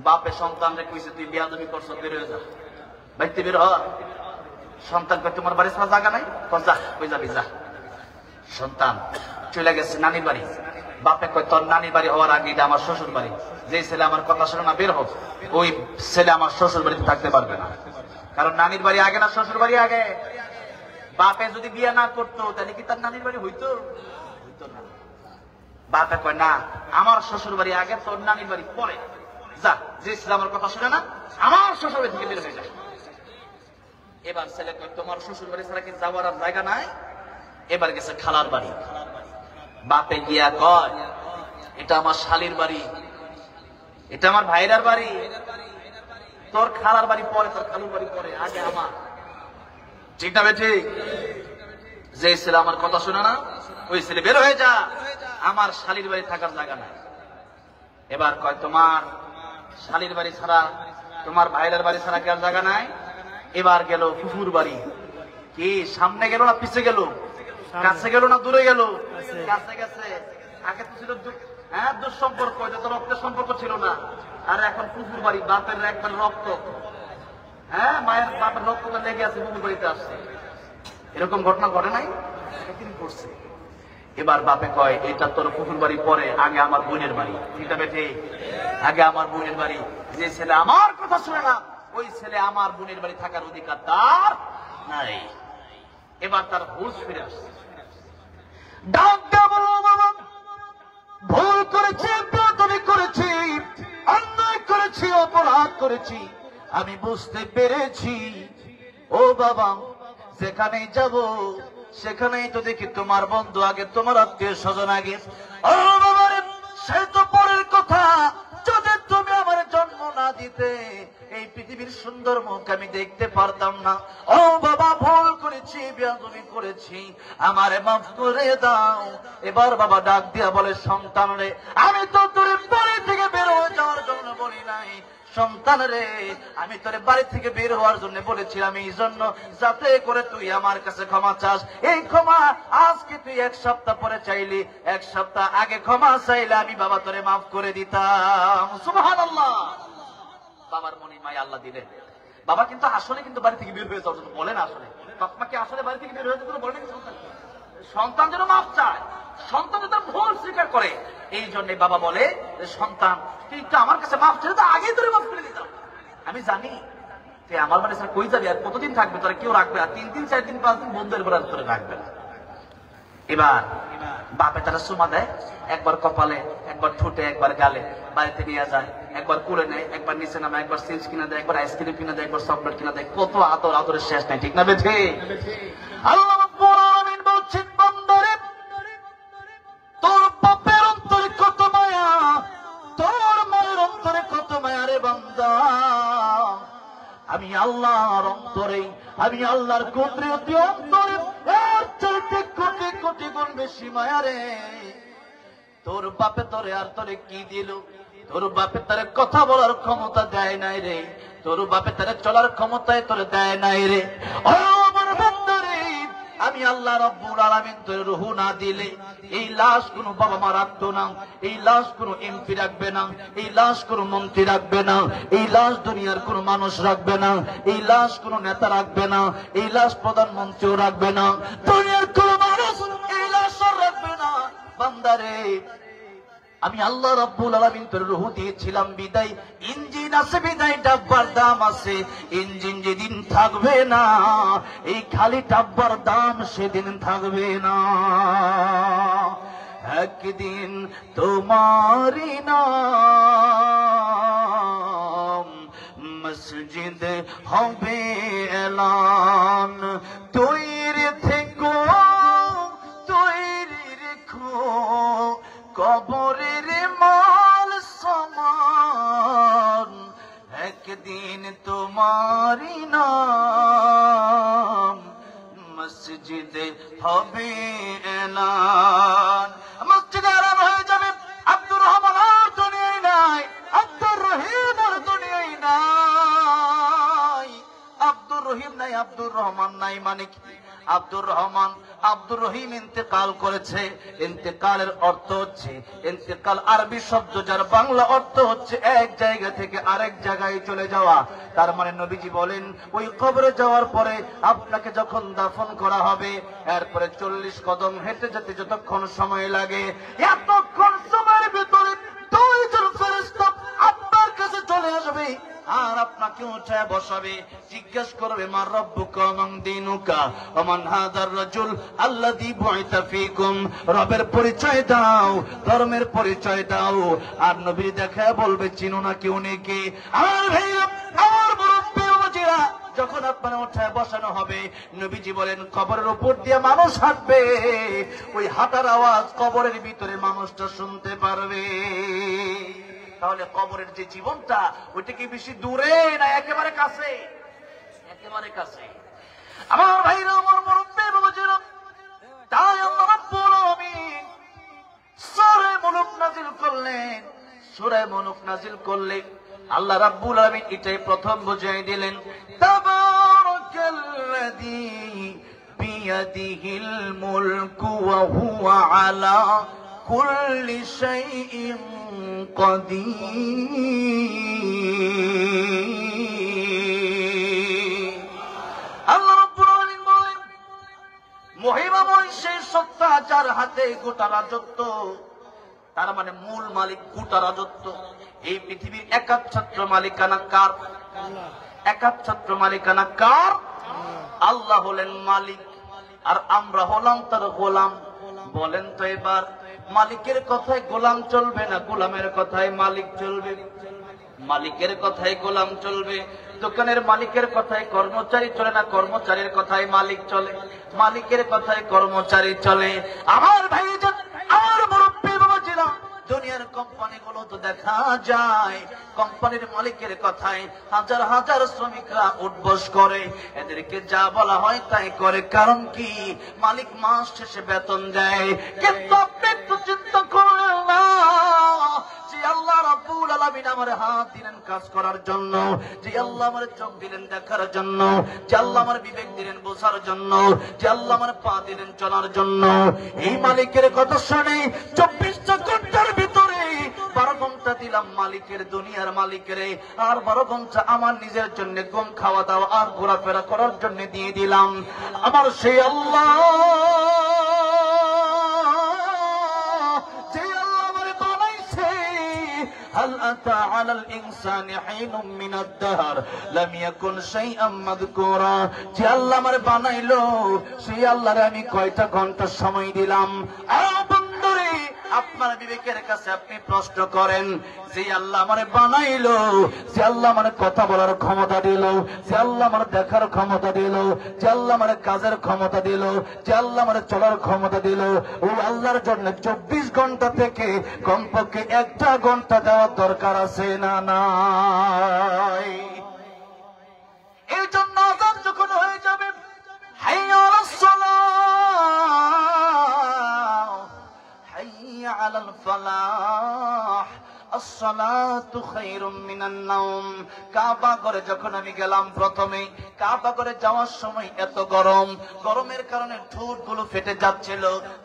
[SPEAKER 1] বাপে সন্তান রে কইছে তুই বিয়াদবি করছ, বের হয়ে যা, বাইতে বের হ। সন্তান কই তোমার বাড়ি ছাড়া জায়গা নাই, তো যা, কই যাবি যা। সন্তান চলে গেছে নানির বাড়ি, বাপে কয় তোর নানির বাড়ি হওয়ার আগে এটা আমার শ্বশুর বাড়ি, যে ছেলে আমার কথা শুনে না বের হোক, ওই ছেলে আমার শ্বশুর বাড়িতে থাকতে পারবে না। কারণ নানির বাড়ি আগে না শ্বশুর বাড়ি আগে? বাপে যদি বিয়ে না করতো তাহলে কি তার নানির বাড়ি হইতো? হইতো না। বাপে কয় না, আমার শ্বশুর বাড়ি আগে, তোর নানির বাড়ি পরে, যা, যে ছেলে আমার কথা শুনে না আমার শ্বশুর বাড়ি থেকে বের হয়ে যায়। এবার ছেলে কয় তোমার শ্বশুর বাড়ি ছাড়া কি যাওয়ার আর জায়গা নাই? এবার গেছে খালার বাড়ি। বাপে গিয়া কয় এটা আমার শালির বাড়ি, এটা আমার ভাইরার বাড়ি, তোর খালার বাড়ি পরে, তোর খালুর বাড়ি পরে, আগে আমার। ঠিক না ঠিক? যে ছেলে আমার কথা শুনে না ওই ছেলে বের হয়ে যা, আমার শালির বাড়ি থাকার জায়গা নাই। এবার কয় তোমার শালির বাড়ি ছাড়া, তোমার ভাইরার বাড়ি ছাড়া কি আর জায়গা নাই? এবার গেল ফুফুর বাড়ি। কি সামনে গেল না পিছে গেল? কাছে গেল না দূরে গেল? কাছে গেছে। আগে তো ছিল দুঃসম্পর্ক, এটা তো রক্তের সম্পর্ক ছিল না। আর এখন পুকুর বাড়ি, বাপের একবার রক্ত, মায়ের বাপের রক্তটা লেগে আছে, পুকুর বাড়িতে আসছে। এরকম ঘটনা ঘটে নাই? তিনি করছে। এবার বাপে কয়, এটা তোর পুকুর বাড়ি পরে, আগে আমার বোনের বাড়ি। এটা বেঠে আগে আমার বোনের বাড়ি। যে ছেলে আমার কথা শুনে না, ওই ছেলে আমার বোনের বাড়ি থাকার অধিকার তার নাই। এবার তার হুঁশ ফিরে আসছে। ভুল করেছি, বেয়াদবি করেছি, অন্যায় করেছি, অপরাধ করেছি, আমি বুঝতে পেরেছি। ও বাবা, যেখানেই যাব সেখানেই তো দেখি তোমার বন্ধু আগে, তোমার আত্মীয় স্বজন আগে। ও বাবা রে, সে তো পরের কথা। যদি তুমি আমার জন্ম না দিতে, এই পৃথিবীর সুন্দর মুখ আমি দেখতে পারতাম না। ও বাবা, ভুল করেছি, বেয়াদবি করেছি, আমারে মাফ করে দাও। এবার বাবা ডাক দিয়া বলে, সন্তান রে, আমি তো তোর বাড়ি থেকে বের হয়ে যাওয়ার জন্য বলি নাই। সন্তান রে, আমি তোর বাড়ি থেকে বের হওয়ার জন্য বলেছিলাম এই জন্য, যাতে করে তুই আমার কাছে ক্ষমা চাস। এই ক্ষমা আজকে তুই 1 সপ্তাহ পরে চাইলি, 1 সপ্তাহ আগে ক্ষমা চাইলে আমি বাবা তোরে মাফ করে দিতাম। সুবহানাল্লাহ। বাবার মনে মায়া আল্লাহ দিলেন। বাবা কিন্তু আসলে কিন্তু বাড়ি থেকে বের হয়ে যাওয়ার জন্য বলেন। আসলে বাপমাকে আসলে বাড়ি থেকে বের হয়ে যাওয়ার জন্য বলে নাকি সন্তান যেন মাফ চায়, সন্তান যেন ভুল স্বীকার করে। এই জন্য বাবা বলে, সন্তান তুই একটু আমার কাছে মাফ চাইলে তো আগেই তোরে মাফ করে দিতাম। আমি জানি তুই আমার বাড়ি স্যার কই যাবি, আর কতদিন থাকবে, তোরা কেউ রাখবে আর 3 দিন 4 দিন 5 দিন বন্ধুদের বরাদ করে রাখবে না। এবার বাপে তারা সুমা দেয়, একবার কপালে, একবার ঠোঁটে, একবার গালে, বাড়িতে নিয়ে যায়, একবার কুলে নেয়, একবার নিচে নামে, একবার চিপস কিনা দেয়, একবার আইসক্রিম কিনা দেয়, একবার চকলেট কিনা দেয়। কত আদর, আদরের শেষ নাই, ঠিক না বেঠে? আল্লাহ রাব্বুল আলামিন বলছেন, বান্দারে, তোর বাপের অন্তরে কত মায়া, তোর মায়ের অন্তরে কত মায়া রে বান্দা। আমি আল্লাহর অন্তরে, আমি আল্লাহর কুদরতি অন্তরে এর চাইতে কোটি কোটি গুণ বেশি মায়া রে। তোর বাপে তোরে আর তোরে কি দিল? তোর বাপে তারে কথা বলার ক্ষমতা দেয় নাই রে, তোর বাপে তারে চলার ক্ষমতায় তোরে দেয় নাই রে। ও আমার বান্দারে, আমি আল্লাহ রাব্বুল আলামিন তোর রূহ না দিলে এই লাশ কোনো বাবা মা রাখতো না, এই লাশ কোনো এমপি রাখবে না, এই লাশ কোনো মন্ত্রী রাখবে না, এই লাশ দুনিয়ার কোনো মানুষ রাখবে না, এই লাশ কোনো নেতা রাখবে না, এই লাশ প্রধানমন্ত্রীও রাখবে না, দুনিয়ার কোনো মানুষ এই লাশ রাখবে না। বান্দারে, আমি আল্লাহ রাব্বুল আলামিন তোর রূহ দিয়েছিলাম বিদায়, ইঞ্জিন আছে বিদায়, ডাব্বার দাম আছে। ইঞ্জিন যেদিন থাকবে না, এই খালি ডাব্বার দাম সেদিন থাকবে না। একদিন তোমারই নাম মসজিদ হবে এলান, তৈরি থেকো, তৈরি রেখো, কবরের মাল সমান। একদিন তোমারই নাম মসজিদ হবে এলান। মসজিদে এলান হয়ে যাবে, আব্দুর রহমান আর দুনিয়ায় নাই, আব্দুর রহিম আর দুনিয়ায় নাই। আব্দুর রহিম নাই, আব্দুর রহমান নাই, মানে কি? আব্দুর রহমান, আব্দুর রহিম ইন্তেকাল করেছে। ইন্তেকালের অর্থ হচ্ছে, ইন্তেকাল আরবি শব্দ যার বাংলা অর্থ হচ্ছে এক জায়গা থেকে আরেক জায়গায় চলে যাওয়া। তার মানে নবীজি বলেন, ওই কবরে যাওয়ার পরে আপনাকে যখন দাফন করা হবে, এরপরে 40 কদম হেঁটে যেতে যতক্ষণ সময় লাগে, এতক্ষণ সময়ের ভিতরে 2 জন ফেরেশতা আপনার কাছে চলে আসবে আর আপনাকে উঠায় বসাবে, জিজ্ঞেস করবে, মা রব্বুকা মান দীনুকা ওয়া মান হাযার রাজুল আল্লাযী বুইতা ফীকুম। রবের পরিচয় দাও, ধর্মের পরিচয় দাও। আর নবী দেখা বলবে, চিনো না কেউ নেই। আমার ভাইরা, আমার মুরব্বি বাবাজিরা, যখন আপনার উঠায় বসানো হবে, নবীজি বলেন, কবরের উপর দিয়ে মানুষ হাঁটবে, ওই হাঁটার আওয়াজ কবরের ভিতরে মানুষটা শুনতে পারবে। তাহলে কবরের যে জীবনটা, ওইটা কি বেশি দূরে না একেবারে কাছে? একেবারে কাছে। আমার ভাইরা, আমার মুরব্বি বাবাজিরা, তাই আল্লাহ রাব্বুল আলামিন সূরা মুলক নাযিল করলেন। সূরা মুলক নাযিল করলেন, আল্লাহ রাব্বুল আলামিন এটাই প্রথম বুঝিয়ে দিলেন, তাবারাকাল্লাযী বিয়াদিহিল মুলকু ওয়া হুয়া আলা কুল্লি শাইইন কাদির। আল্লাহ রাব্বুল আলামিন বলেন, মহিমাময় সেই সত্তা যার হাতে গোটা রাজত্ব, তার মানে মূল মালিক গোটা রাজত্ব। এই পৃথিবীর একাচ্ছত্র মালিকানা কার? একাচ্ছত্র মালিকানা কার? আল্লাহ হলেন মালিক, আর আমরা হলাম তার গোলাম। বলেন তো এবার, মালিকের কথায় গোলাম চলবে না গোলামের কথায় মালিক চলবে? মালিকের কথায় গোলাম চলবে। দোকানের মালিকের কথায় কর্মচারী চলে না কর্মচারীর কথায় মালিক চলে? মালিকের কথায় কর্মচারী চলে। আমার ভাইজান, আমার মুরব্বী বাবাজিরা, দুনিয়ার কোম্পানিগুলো তো দেখা যায় কোম্পানির মালিকের কথায় হাজার হাজার শ্রমিকরা উঠবস করে, এদেরকে যা বলা হয় তাই করে। কারণ কি? মালিক মাস শেষে বেতন দেয়। কিন্তু আপনি একটু চিন্তা করলেন না যে আল্লাহ রাব্বুল আলামিন আমার হাত দিলেন কাজ করার জন্য, যে আল্লাহ আমার চোখ দিলেন দেখার জন্য, যে আল্লাহ আমার বিবেক দিলেন বোঝার জন্য, যে আল্লাহ আমার পা দিলেন চলার জন্য। এই মালিকের কথা শুনে 24টা ঘন্টার ভিতরে 12 ঘন্টা দিলাম মালিকের, দুনিয়ার মালিকের, আর 12 ঘন্টা আমার নিজের জন্য ঘুম খাওয়া দাওয়া আর ঘোরাফেরা করার জন্য দিয়ে দিলাম। আমার সেই আল্লাহ, هل أتى على الإنسان حين من الدهر لم يكن شيئا مذكورا। যে আল্লাহ আমারে বানাইলো সেই আল্লাহরে আমি কয়টা ঘন্টা সময় দিলাম? বন্ধুরে, আপনার বিবেকের কাছে আপনি প্রশ্ন করেন, যে আল্লাহ আমারে বানাইলো, যে আল্লাহ আমারে কথা বলার ক্ষমতা দিল, যে আল্লাহ আমারে দেখার ক্ষমতা দিল, যে আল্লাহ আমারে কাজের ক্ষমতা দিল, যে আল্লাহ আমারে চলার ক্ষমতা দিল, ওই আল্লাহর জন্য 24 ঘন্টা থেকে কমপক্ষে 1টা ঘন্টা দেওয়ার দরকার আছে না নাই? এই জন্য আযান যখন হয়ে যাবে, হাইয়া আলাস সালাহ হাইয়া আলাল ফালাহ আসসালাতু খায়রুম মিনান নাওম। কাবা ঘরে যখন আমি গেলাম, প্রথমে কাবা ঘরে যাওয়ার সময় এত গরম, গরমের কারণে ঠোঁটগুলো ফেটে যাচ্ছিল।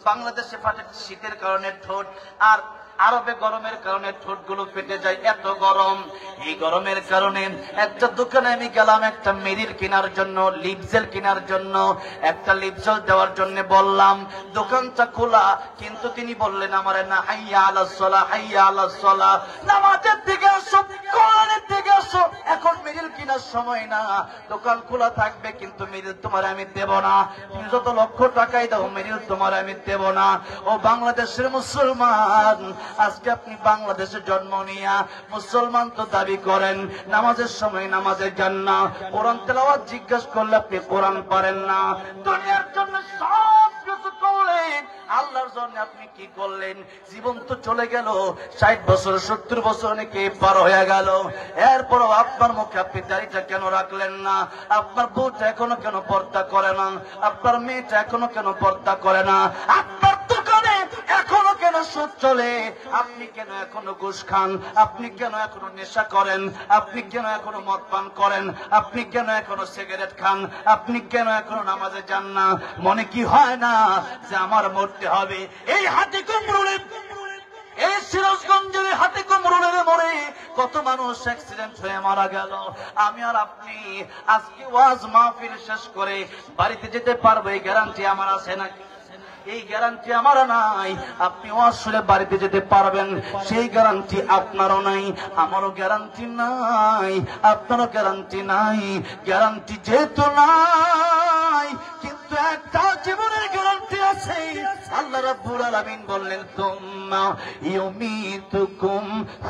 [SPEAKER 1] বাংলাদেশে ফাটে শীতের কারণে ঠোঁট, আর আরবে গরমের কারণে ঠোঁটগুলো ফেটে যায়, এত গরম। এই গরমের কারণে একটা দোকানে আমি গেলাম একটা মেরিল কেনার জন্য, লিপজেল কেনার জন্য। একটা লিপজেল দেওয়ার জন্য বললাম, দোকানটা খোলা, কিন্তু তিনি বললেন আমারে, না, হাইয়া আলাস সালাহ, হাইয়া আলাস সালাহ, নামাজের দিকে আসো, কোরআনের দিকে আসো, এখন মেরিল কেনার সময় না, দোকান খোলা থাকবে কিন্তু মেরিল তোমার আমি দেব না। তুমি যত লক্ষ টাকাই দাও, মেরিল তোমার আমি দেব না। ও বাংলাদেশের মুসলমান, আজকে আপনি বাংলাদেশে জন্ম নিয়া মুসলমান তো দাবি করেন, নামাজের সময় নামাজে যান না, কোরআন তেলাওয়াত জিজ্ঞেস করলে আপনি কোরআন পারেন না। দুনিয়ার জন্য সব কিছু করলেন, আল্লাহর জন্য আপনি কি করলেন? জীবন তো চলে গেল, 60 বছর 70 বছর অনেকে পার হয়ে গেল। এরপরও আপনার মুখে আপনি দাড়িটা কেন রাখলেন না? আপনার বউটা এখনো কেন পর্দা করে না? আপনার মেয়েটা এখনো কেন পর্দা করে না? আপনার দোকানে এখনো কেন সুদ চলে? আপনি কেন এখনো ঘুষ খান? আপনি কেন এখনো নেশা করেন? আপনি কেন এখনো মদ পান করেন? আপনি কেন এখনো সিগারেট খান? আপনি কেন এখনো নামাজে যান না? মনে কি হয় না যে আমার মরতে হবে? এই হাতে কুমরুলে, এই সিরাজগঞ্জের হাতে কুমরুলের মরে কত মানুষ অ্যাক্সিডেন্ট হয়ে মারা গেল। আমি আর আপনি আজকে ওয়াজ মাহফিল শেষ করে বাড়িতে যেতে পারবো, এই গ্যারান্টি আমার আছে নাকি? এই গ্যারান্টি আমারও নাই। আপনি আসলে বাড়িতে যেতে পারবেন সেই গ্যারান্টি আপনারও নাই, আমারও গ্যারান্টি নাই, আপনারও গ্যারান্টি নাই। গ্যারান্টি যেহেতু নাই, কিন্তু একটা জীবনের গ্যারান্টি আছে। আল্লাহ রাব্বুল আলামিন বললেন, সুম্মা ইউমীতুকুম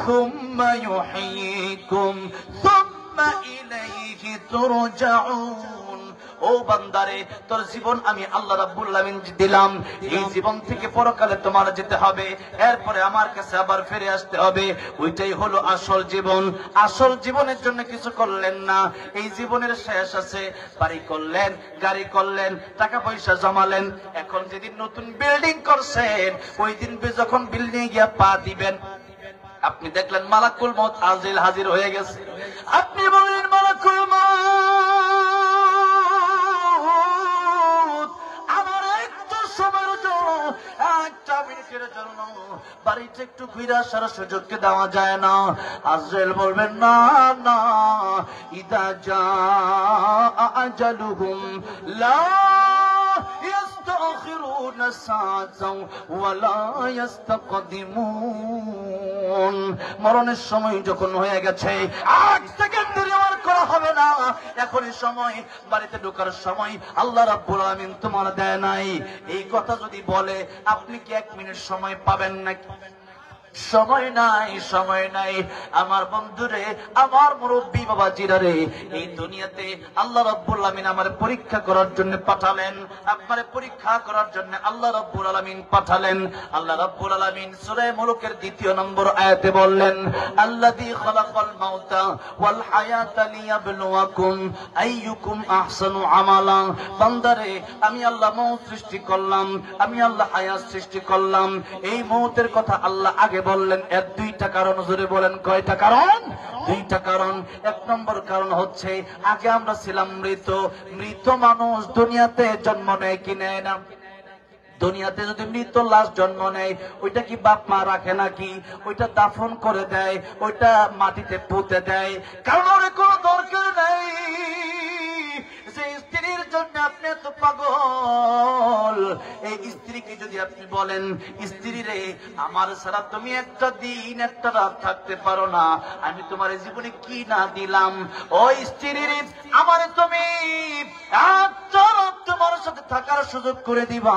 [SPEAKER 1] সুম্মা ইউহয়ীকুম সুম্মা ইলাইহি তুরজাউন। ও বান্দারে, তোর জীবন আমি আল্লাহ রাব্বুল আলামিন দিলাম, এই জীবন থেকে পরকালে তোমার যেতে হবে, এরপরে আমার কাছে আবার ফিরে আসতে হবে। ওইটাই হলো আসল জীবন। আসল জীবনের জন্য কিছু করলেন না, এই জীবনের শেষ আছে। বাড়ি করলেন, গাড়ি করলেন, টাকা পয়সা জমালেন, এখন যেদিন নতুন বিল্ডিং করছেন, ওই দিন যখন বিল্ডিং গিয়া পা দিবেন, আপনি দেখলেন মালাকুল মউত আজরাইল হাজির হয়ে গেছে। আপনি বললেন, মালাকুল মউত
[SPEAKER 2] বাড়িতে একটু ঘুরে আসার সুযোগকে দেওয়া যায় না? আজরাইল বলবেন না না, ইদা জাআ আজালুহুম লা يستأخرون ساعة ولا يستقدمون। মরণের সময় যখন হয়ে গেছে, 8 সেকেন্ড দেরি আর করা হবে না। এখনই সময়, বাড়িতে ঢোকার সময় আল্লাহ রাব্বুল আলামিন তোমার দেয় নাই। এই কথা যদি বলে, আপনি কি 1 মিনিট সময় পাবেন নাকি? সময় নাই, সময় নাই। আমার বন্ধুরে, আমার মুরব্বী বাবা জিরারে, এই দুনিয়াতে আল্লাহ রাব্বুল আলামিন আমার পরীক্ষা করার জন্য পাঠালেন, আপনারে পরীক্ষা করার জন্য আল্লাহ রাব্বুল আলামিন পাঠালেন। আল্লাহ রাব্বুল আলামিন সূরা মুলুকের 2 নম্বর আয়াতে বললেন, আল্লাযী খালাকাল মাউতা ওয়াল হায়াতা লিয়াবলুয়াকুম আইয়ুকুম আহসানু আমালা। বান্দারে, আমি আল্লাহ মউত সৃষ্টি করলাম, আমি আল্লাহ হায়াত সৃষ্টি করলাম। এই মউতের কথা আল্লাহ আগে বললেন। এর 2টা কারণ, জোরে বলেন কয়টা কারণ? 2টা কারণ। 1 নম্বর কারণ হচ্ছে, আগে আমরা ছিলাম মৃত। মৃত মানুষ দুনিয়াতে জন্ম নেয় কি নেয় না? দুনিয়াতে যদি মৃত লাশ জন্ম নেয়, ওইটা কি বাপ মা রাখে নাকি? ওইটা দাফন করে দেয়, ওইটা মাটিতে পুঁতে দেয়। কারণ ওর কোনো দরকার নেই। যে স্ত্রীর জন্য আপনি এত পাগল, এই স্ত্রীকে যদি আপনি বলেন, স্ত্রী রে, আমার ছাড়া তুমি একটা দিন একটা রাত থাকতে পারো না, আমি তোমার জীবনে কি না দিলাম। ওই স্ত্রী রে, আমারে তুমি একটা রাত তোমার সাথে থাকার সুযোগ করে দিবা।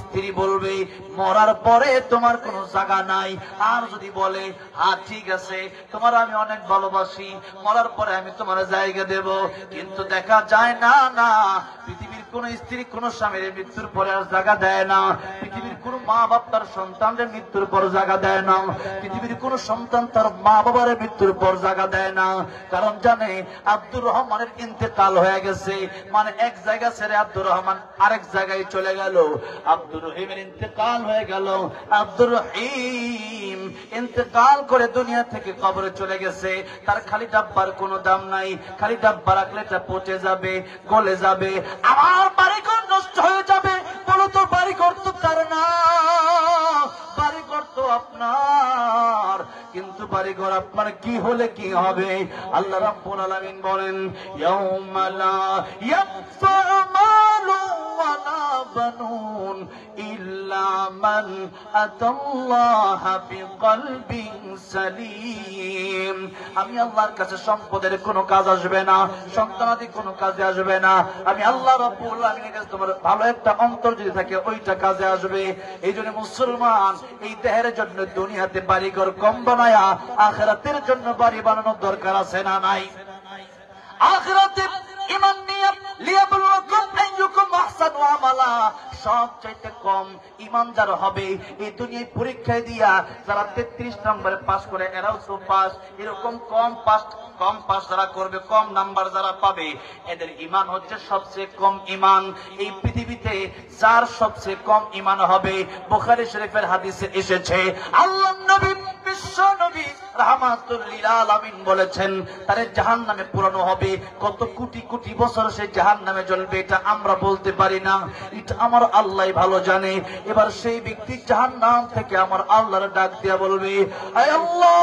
[SPEAKER 2] স্ত্রী বলবে, মরার পরে তোমার কোনো জায়গা নাই। আর যদি বলে, হ্যাঁ ঠিক আছে, তোমার আমি অনেক ভালোবাসি, মরার পরে আমি তোমার জায়গা দেব। কিন্তু দেখা যায় না, না, পৃথিবীর কোন স্ত্রী কোন স্বামীর মৃত্যুর পরে আর জায়গা দেয় না। পৃথিবীর কোন মা বাপ তার সন্তানদের মৃত্যুর পর জায়গা দেয় না। পৃথিবীর কোন সন্তান তার মা বাবার মৃত্যুর পর জায়গা দেয় না। কারণ জানে, আব্দুর রহমানের ইন্তেকাল হয়ে গেছে, মানে এক জায়গা ছেড়ে আব্দুর রহমান আরেক জায়গায় চলে গেল। আব্দুর রহিমের ইন্তেকাল হয়ে গেল। আব্দুর রহিম ইন্তেকাল করে দুনিয়া থেকে কবরে চলে গেছে। তার খালি ডাব্বার কোনো দাম নাই। খালি ডাব্বা রাখলে এটা পচে যাবে, গলে যাবে, আমার বাড়িঘর নষ্ট হয়ে যাবে। বলো তো, বাড়িঘর তো তার না, বাড়িঘর তো আপনার। কিন্তু বাড়িঘর আপনার কি হলে কি হবে? আল্লাহ রাব্বুল আলামিন বলেন, ইয়াউমা লা ইয়ানফা'ু মালুন ওয়ালা বানুন ইল্লা মান আতাল্লাহা বিকলবিন সালিম। আমি আল্লাহর কাছে সম্পদের কোনো কাজ আসবে না, সন্তানাদি কোনো কাজে আসবে না। আমি আল্লাহ রাব্বুল আলামিনের কাছে তোমার ভালো একটা অন্তর যদি থাকে, ওইটা কাজে আসবে। এই জন্য মুসলমান, এই দেহের জন্য দুনিয়াতে বাড়িঘর কম বানায়া আখিরাতের জন্য বাড়ি বানানোর দরকার আছে না নাই? আখিরাতে ঈমান নিয়ে লিয়াবলুয়াকুম আইয়ুকুম আহসানু আমালা, সবচাইতে কম ঈমান যার হবে এই দুনিয়ায় পরীক্ষায় দিয়া যারা 33 নম্বরে পাস করে, এরাও তো পাস। এরকম কম পাস যারা করবে, কম নাম্বার যারা পাবে, এদের ঈমান হচ্ছে সবচেয়ে কম ঈমান। এই পৃথিবীতে যার সবচেয়ে কম ঈমান হবে, বুখারী শরীফের হাদিসে এসেছে, আল্লাহর নবী, বিশ্ব নবী রাহমাতুল লিল আলামিন বলেছেন, তারে জাহান্নামে পুরানো হবে। কত কোটি কোটি বছর সে জাহান্নামে জ্বলবে, এটা আমরা বলতে পারি না, এটা আমার আল্লাহ ভালো জানে। এবার সেই ব্যক্তি জাহান্নাম থেকে আমার আল্লাহর ডাক দিয়া বলবে, আয় আল্লাহ,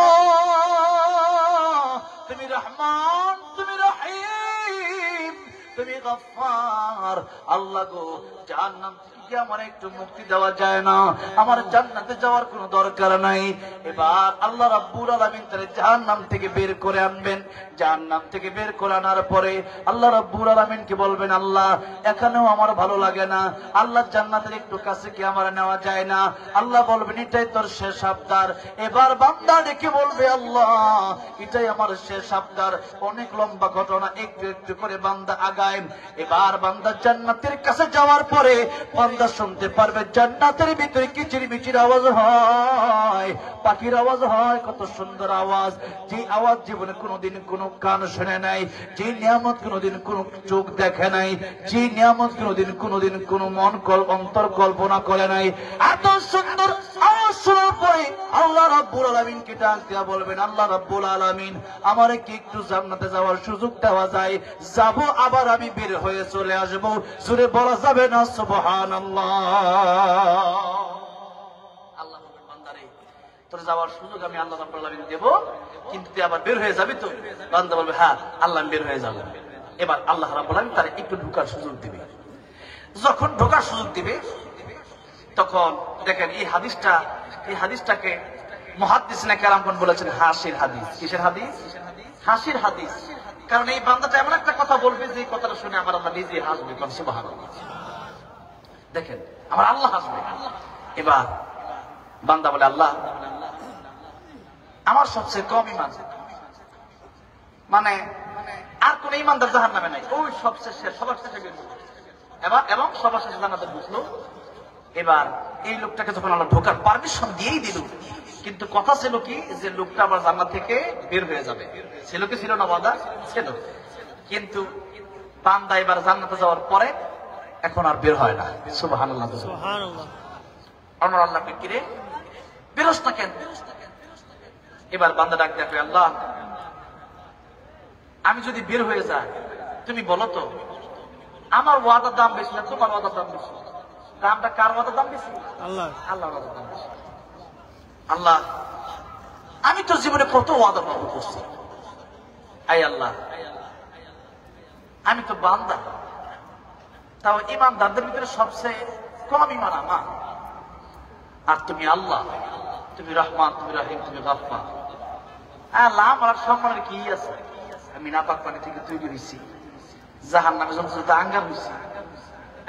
[SPEAKER 2] তুমি রহমান, তুমি রহিম, তুমি গফফার। আল্লাহ গো, জাহান্নাম থেকে আমার একটু মুক্তি দেওয়া যায় না? আমার জান্নাতে যাওয়ার কোনো দরকার নাই। এবার আল্লাহ রাব্বুল আলামিন তারে জাহান্নাম থেকে বের করে আনবেন। জাহান্নাম থেকে বের করে আনার পরে আল্লাহ রাব্বুল আলামিনকে বলবেন, আল্লাহ, এখানেও আমার ভালো লাগে না, আল্লাহ জান্নাতের একটু কাছে কি আমার নেওয়া যায় না? আল্লাহ বলবেন, এটাই তোর শেষ আবদার। এবার বান্দা ডেকে বলবে, আল্লাহ, এটাই আমার শেষ আবদার। অনেক লম্বা ঘটনা, একটু একটু করে বান্দা আগায়। এবার বান্দা জান্নাতের কাছে যাওয়ার পরে বান্দা শুনতে পারবে জান্নাতের ভিতরে কিচিরমিচির আওয়াজ হয়, পাখির আওয়াজ হয়, কত সুন্দর আওয়াজ। যে আওয়াজ জীবনে কোনোদিন কোনো কান শুনে নাই, যে নিয়ামত কোনোদিন কোনো চোখ দেখে নাই, যে নিয়ামত কোনোদিন কোনো মন অন্তর কল্পনা করে নাই। এত সুন্দর আওয়াজ শোনার পরে আল্লাহ রাব্বুল আলামিনকে ডাক দিয়া বলবেন, আল্লাহ রাব্বুল আলামিন, আমারে কি একটু জান্নাতে যাওয়ার সুযোগ দেওয়া যায়? যাব, আবার আমি বের হয়ে চলে আসবো। সুরে বলা যাবে না সুবহানাল্লাহ? আল্লাহ বলবেন, বান্দারে,
[SPEAKER 1] তোর যাওয়ার সুযোগ আমি আল্লাহ রাব্বুল আলামিন দেব, কিন্তু তুই আবার বের হয়ে যাবি তো? বান্দা বলবে হ্যাঁ আল্লাহ আমি বের হয়ে যাব। এবার আল্লাহ রাব্বুল আলামিন তার একটু ঢোকার সুযোগ দিবে। যখন ঢোকার সুযোগ দিবে তখন দেখেন এই হাদিসটাকে মুহাদ্দিসিনে কেরামগণ বলেছেন হাসির হাদিস। কিসের হাদিস? হাসির হাদিস। কারণ এই বান্দাটা এমন একটা কথা বলবে যে কথাটা শুনে আমার আল্লাহ নিজে হাসবে। সুবহানাল্লাহ। দেখেন আমার আল্লাহ হাসবে। এবার বান্দা বলে আল্লাহ আমার সবচেয়ে কম ঈমান, মানে আর কোন ঈমানদার জাহান্নামে নাই, ওই সবচেয়ে শেষ, সবার শেষে বের হলো এবং সবার শেষে জান্নাতে ঢুকলো। এবার এই লোকটাকে যখন আল্লাহ ঢোকার পারমিশন দিয়েই দিল, কিন্তু কথা ছিল কি যে লোকটা আবার জান্নাত থেকে বের হয়ে যাবে। ছিল কি ছিল না? ওয়াদা ছিল। কিন্তু বান্দা এবার জান্নাতে যাওয়ার পরে এখন আর বের হয় না। সুবহানাল্লাহ। আমার আল্লাহকে কিরে বেরোস না কেন? এবার বান্দা ডাক দেখবে আল্লাহ আমি যদি বের হয়ে যাই তুমি বলো তো আমার ওয়াদার দাম বেশি না তোমার ওয়াদার দাম বেশি? দামটা কার ওয়াদার দাম বেশি? আল্লাহ। আল্লাহর ওয়াদার দাম বেশি। আল্লাহ আমি তোর জীবনে কত ওয়াদা ভঙ্গ করছি, আয় আল্লাহ আমি তো বান্দা, তাও ঈমানদারদের ভিতরে সবচেয়ে কম ঈমান আমার। আর তুমি আল্লাহ, তুমি রহমান, তুমি রহিম, তুমি গফফার। আল্লাহ আমার সম্মানের কি আছে? আমি নাপাক পানি থেকে তৈরি হয়েছি, জাহান্নামে যন্ত্রণাতে আঙ্গার হয়েছি।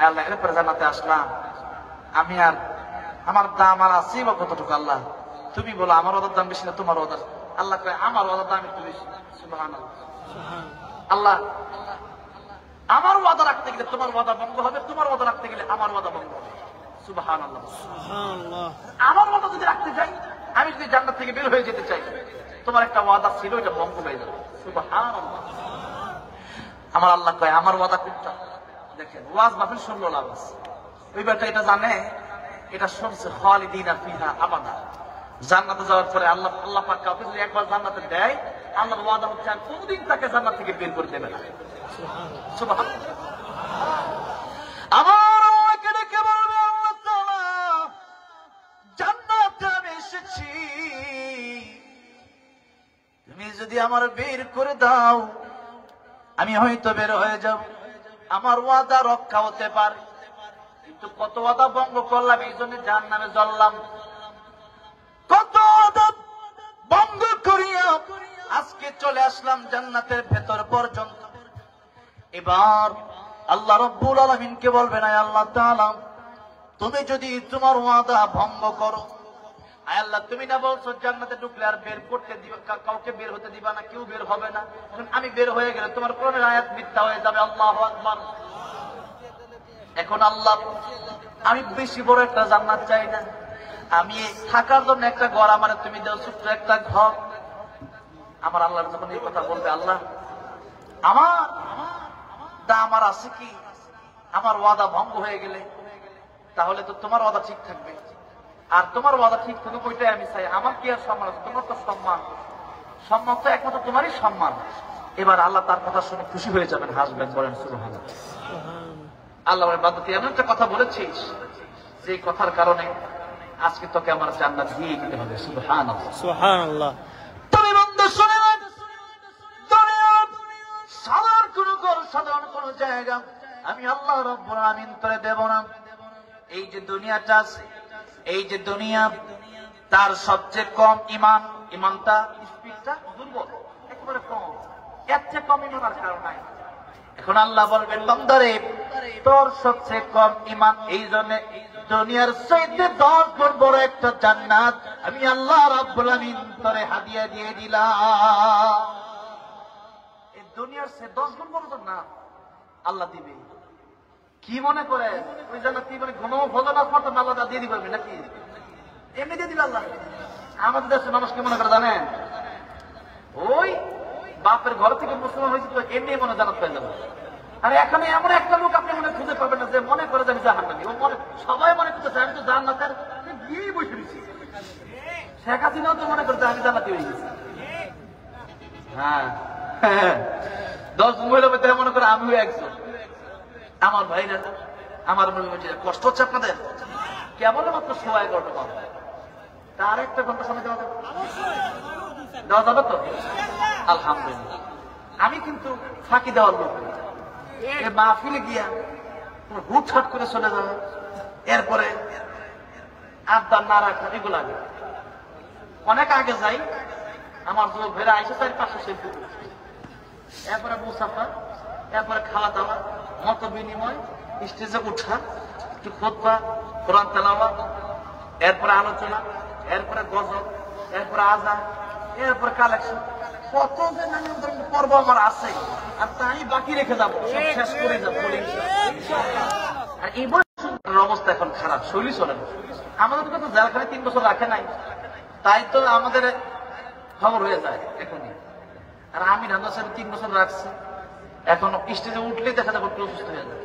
[SPEAKER 1] আল্লাহ এরপরে জান্নাতে আসলাম, আমি আর আমার দাম আর আছি বা কতটুকু? আল্লাহ তুমি বলো আমার ওয়াদার দাম বেশি না তোমার ওয়াদার? আল্লাহ কয় আমার ওয়াদার দাম একটু বেশি। সুবহানাল্লাহ। আল্লাহ আমার ওয়াদা রাখতে গেলে তোমার ওয়াদা ভঙ্গ হবে, তোমার ওয়াদা রাখতে গেলে আমার ওয়াদা ভঙ্গ হবে। সুবহানাল্লাহ। আমার ওয়াদা যদি রাখতে চাই, আমি যদি জান্নাত থেকে বের হয়ে যেতে চাই, তোমার একটা ওয়াদা ছিল এটা ভঙ্গ হয়ে যাবে। সুবহানাল্লাহ। আমার আল্লাহ কয় আমার ওয়াদা কোনটা? দেখেন ওয়াজ মাহফিল শুনলো লাভ আছে, ওই ব্যাপারটা এটা জানে, এটা শুনছে খালিদিনা ফিহা আবাদা। জান্নাতে যাওয়ার পরে আল্লাহ পাক কাউকে যদি একবার জান্নাতে দেয়, আল্লাহর ওয়াদা হচ্ছে আর কোনদিন তাকে জান্নাত থেকে বের করে দেবে না। সুবহানাল্লাহ। আমার আল্লাহকে ডেকে বলবে আল্লাহ তাআলা জান্নাতে আমি এসেছি, তুমি যদি আমার বের করে দাও আমি হয়তো বের হয়ে যাব, আমার ওয়াদা রক্ষা হতে পারে, কিন্তু কত ওয়াদা ভঙ্গ করলাম, এই জন্য জাহান্নামে জ্বললাম। কত ওয়াদা ভঙ্গ করিয়া আজকে চলে আসলাম জান্নাতের ভেতর পর্যন্ত। এবার আল্লাহ রাব্বুল আলামিনকে বলবেন আয় আল্লাহ তাআলা তুমি যদি তোমার ওয়াদা ভঙ্গ করো, আয় আল্লাহ তুমি না বলছো জান্নাতে ঢুকলে আর বের করতে দিবা, কাউকে বের হতে দিবা না, কেউ বের হবে না, এখন আমি বের হয়ে গেলে তোমার কোরআনের আয়াত মিথ্যা হয়ে যাবে। আল্লাহু আকবার। এখন আল্লাহ আমি বেশি বড় একটা জান্নাত চাই না, আমি থাকার জন্য একটা ঘর আমার তুমি দাও, ছোট্ট একটা ঘর। আমার আল্লাহ যখন এই কথা বলবে, আল্লাহ আমার দাম আর আছে কি? আমার ওয়াদা ভঙ্গ হয়ে গেলে তাহলে তো তোমার ওয়াদা ঠিক থাকবে, আর তোমার ওয়াদা ঠিক থাকুক ওইটাই আমি চাই। আমার কি আর সম্মান আছে? তোমার তো সম্মান, সম্মান তো একমাত্র তোমারই সম্মান। এবার আল্লাহ তার কথা শুনে খুশি হয়ে যাবেন, হাসবেন, বলেন সুবহানাল্লাহ। আল্লাহ বান্দা তুই এমন একটা কথা বলেছিস যে কথার কারণে আজকে তোকে আমার জান্নাত দিয়ে দিতে হবে। সুবহানাল্লাহ।
[SPEAKER 3] সুবহানাল্লাহ।
[SPEAKER 1] তুমি বন্ধু শুনে না, সাধারণ কোন জায়গা আমি আল্লাহ রাব্বুল আমিন তোরে দেব না। এই যে দুনিয়াটা আছে, এই যে দুনিয়া, তার সবচেয়ে কম ঈমান, ঈমানটা স্পিডটা দুর্বল, একেবারে কম, এর চেয়ে কম ঈমান আর কারণ নাই। এখন আল্লাহ বলবেন বান্দারে তোর সবচেয়ে কম ঈমান, এই জন্য দুনিয়ার চাইতে 10 গুণ বড় একটা জান্নাত আমি আল্লাহ রাব্বুল আমিন তোরে হাদিয়া দিয়ে দিলাম। এই দুনিয়ার চেয়ে 10 গুণ বড় জান্নাত আল্লাহ দিবে। কি মনে করে ওই জান্নাত কি মানে ঘন ভজনার মতো আল্লাহ দিয়ে দিবে নাকি? এমনি দিয়ে দিবে আল্লাহ। আমাদের দেশের মানুষ কি মনে করে জানেন? ওই বাপের ঘর থেকে মুসলমান হয়েছে তো এমনি মনে জান্নাত পেয়ে যাবে। আর এখানে এমন একটা লোক আপনি মনে খুঁজে পাবেন না যে মনে করে যে আমি জাহান্নামী। ও মনে সবাই মনে করতেছে আমি তো জান্নাতের গিয়েই বসে রয়েছি। শেখ হাসিনাও তো মনে করতে আমি জান্নাতি হয়ে গেছি। হ্যাঁ 10 মহিলা মধ্যে মনে করে আমিও একজন। আমার ভাইরা, আমার কষ্ট হচ্ছে আপনাদের? কেবল মাত্র 11:15 পাবো। তার একটা ঘন্টা সময় দেওয়া যাবে? দেওয়া যাবে তো? আলহামদুলিল্লাহ। আমি কিন্তু ফাঁকি দেওয়ার লোক না। এ মাহফিলে গিয়া হুটহাট করে চলে যাবে, এরপরে আড্ডা না রাখা, এগুলো আগে অনেক আগে যাই। আমার যুবক ভেড়া আইসে 4-5 শেষ, এরপরে মুসাফা, এরপরে খাওয়া দাওয়া, মত বিনিময়, স্টেজে উঠা, একটু খুতবা, কোরআন তেলাওয়াত, এরপরে আলোচনা, এরপরে গজল, এরপরে আযান, এরপরে কালেকশন, কত যে নানান ধরনের পর্ব আমার আছে, আর তাই বাকি রেখে যাবো, সব শেষ করে যাবো। আর এই বছর অবস্থা এখন খারাপ, শৈলী চলে না। আমাদের তো জেলখানে 3 বছর রাখে নাই, তাই তো আমাদের খবর হয়ে যায় এখনই। আর আমি রান্না 3 বছর রাখছি, এখন স্টেজে উঠলেই দেখা যাবে একটু অসুস্থ হয়ে যায়,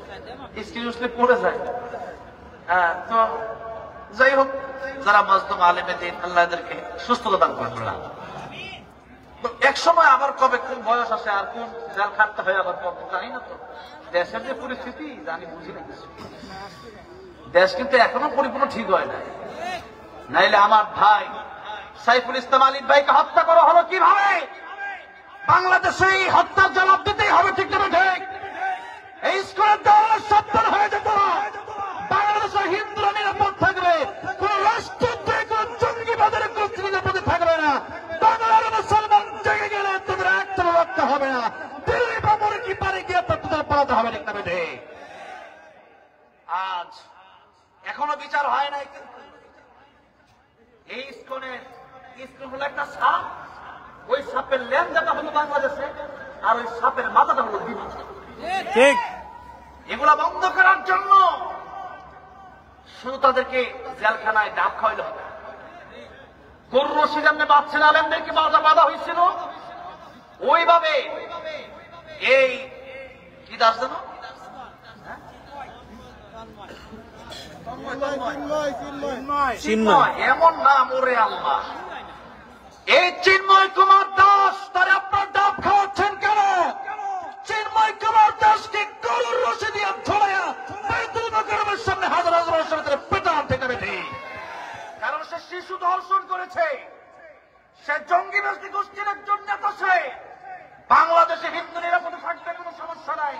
[SPEAKER 1] স্টেজে উঠলে পড়ে যায়। হ্যাঁ, তো যাই হোক, যারা মাজলুম আলেমে দিন, আল্লাহ এদেরকে সুস্থতা দান করবেন। এক সময় আবার কবে কোন বয়স আসে আর কোন জেল খাটতে হয় আবার কবে জানি না। তো দেশের যে পরিস্থিতি জানি বুঝি না কিছু। দেশ কিন্তু এখনো পরিপূর্ণ ঠিক হয় না। নাইলে আমার ভাই সাইফুল ইসলাম আলী ভাইকে হত্যা করা হলো কিভাবে? বাংলাদেশে এই হত্যার জবাব দিতেই হবে, ঠিক না ঠিক? এই স্কুলের দেওয়ার সত্তর হয়ে যেত, বাংলাদেশের হিন্দুরা নিরাপদ থাকবে, কোন রাষ্ট্রতে কোন জঙ্গিবাদের গোষ্ঠী নিরাপদে থাকবে না। বাংলার মুসলমান জেগে গেলে তোদের একটা রক্ষা হবে না, দিল্লি বাবুর কি পারে গিয়ে তোদের পালাতে হবে, ঠিক না ঠিক? আজ এখনো বিচার হয় নাই, কিন্তু এই স্কুল হলো একটা সাপ, ওই সাপের লেন্দাটা হলো বাংলাদেশে, আর ওই সাপের মাথাটা হলো বিদেশে। ঠিক, এগুলা বন্ধ করার জন্য শুধু তাদেরকে জেলখানায় ডাব খাওয়াইলে হবে। গরুর রশি যেমনি বাঁচছেন আলেমদেরকে বাধা হয়েছিল, ওইভাবে এই কি দাস যেন চিন্ময়, এমন নাম, ওরে আল্লাহ, এই চিন্ময় কুমার দাস, তারে আপনার ডাব খাওয়াচ্ছেন কেন? চিন্ময় কুমার দাসকে গরুর রশি দিয়ে ধরাইয়া বাইতুল মুকাররমের সামনে হাজার হাজার মানুষের ভিতরে পেটান, ঠিক না ঠিক? কারণ সে শিশু ধর্ষণ করেছে, সে জঙ্গিবাদী গোষ্ঠীর একজন নেতা। সে বাংলাদেশে হিন্দু নিরাপদে থাকবে, কোনো সমস্যা নাই,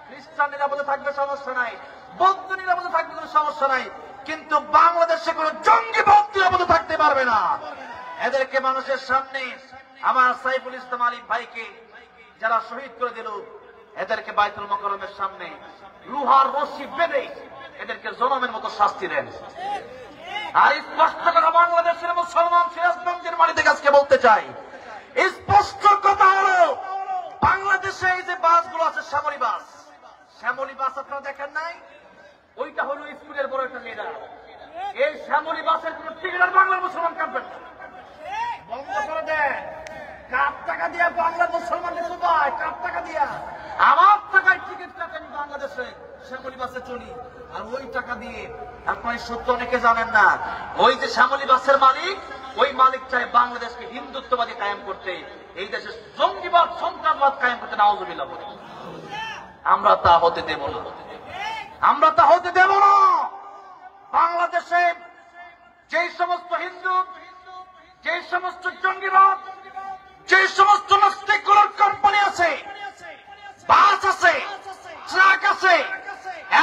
[SPEAKER 1] খ্রিস্টান নিরাপদে থাকবে, সমস্যা নাই, বৌদ্ধ নিরাপদে থাকবে, কোনো সমস্যা নাই, কিন্তু বাংলাদেশে কোনো জঙ্গিবাদ নিরাপদে থাকতে পারবে না। এদেরকে মানুষের সামনে, আমার সাইফুল ইসলাম আলী ভাইকে যারা শহীদ করে দিল, এদেরকে বাইতুল মুকাররমের সামনে লোহার রশি বেঁধে এদেরকে জনমের মতো শাস্তি দেন। আর স্পষ্ট কথা বাংলাদেশের মুসলমান সিরাজগঞ্জের মাটিতে আজকে বলতে চাই, স্পষ্ট কথা হলো, বাংলাদেশে এই যে বাসগুলো আছে, শ্যামলী বাস আপনারা দেখেন নাই? ওইটা হলো স্কুলের বড় একটা লিডার। এই শ্যামলী বাসের কোন টিকিট বাংলার মুসলমান কাটবেন না, বন্ধ করে দেন। কার টাকা দিয়া বাংলার মুসলমানদের পায়? কার টাকা দিয়া? আমার টাকায় টিকিট কাটেন বাংলাদেশে, শ্যামলী বাসে চলি, আর ওই টাকা দিয়ে আপনার সত্য অনেকে জানেন না, ওই যে শ্যামলী বাসের মালিক, ওই মালিক চায় বাংলাদেশকে হিন্দুত্ববাদী কায়েম করতে, এই দেশে জঙ্গিবাদ সন্ত্রাসবাদ কায়েম করতে। নাউজুবিল্লাহ বলে, আমরা তা হতে দেব না, আমরা তা হতে দেব না। বাংলাদেশে যে সমস্ত হিন্দু, যে সমস্ত জঙ্গিবাদ, যে সমস্ত নাস্তিকগুলোর কোম্পানি আছে, বাস আছে, ট্রাক আছে,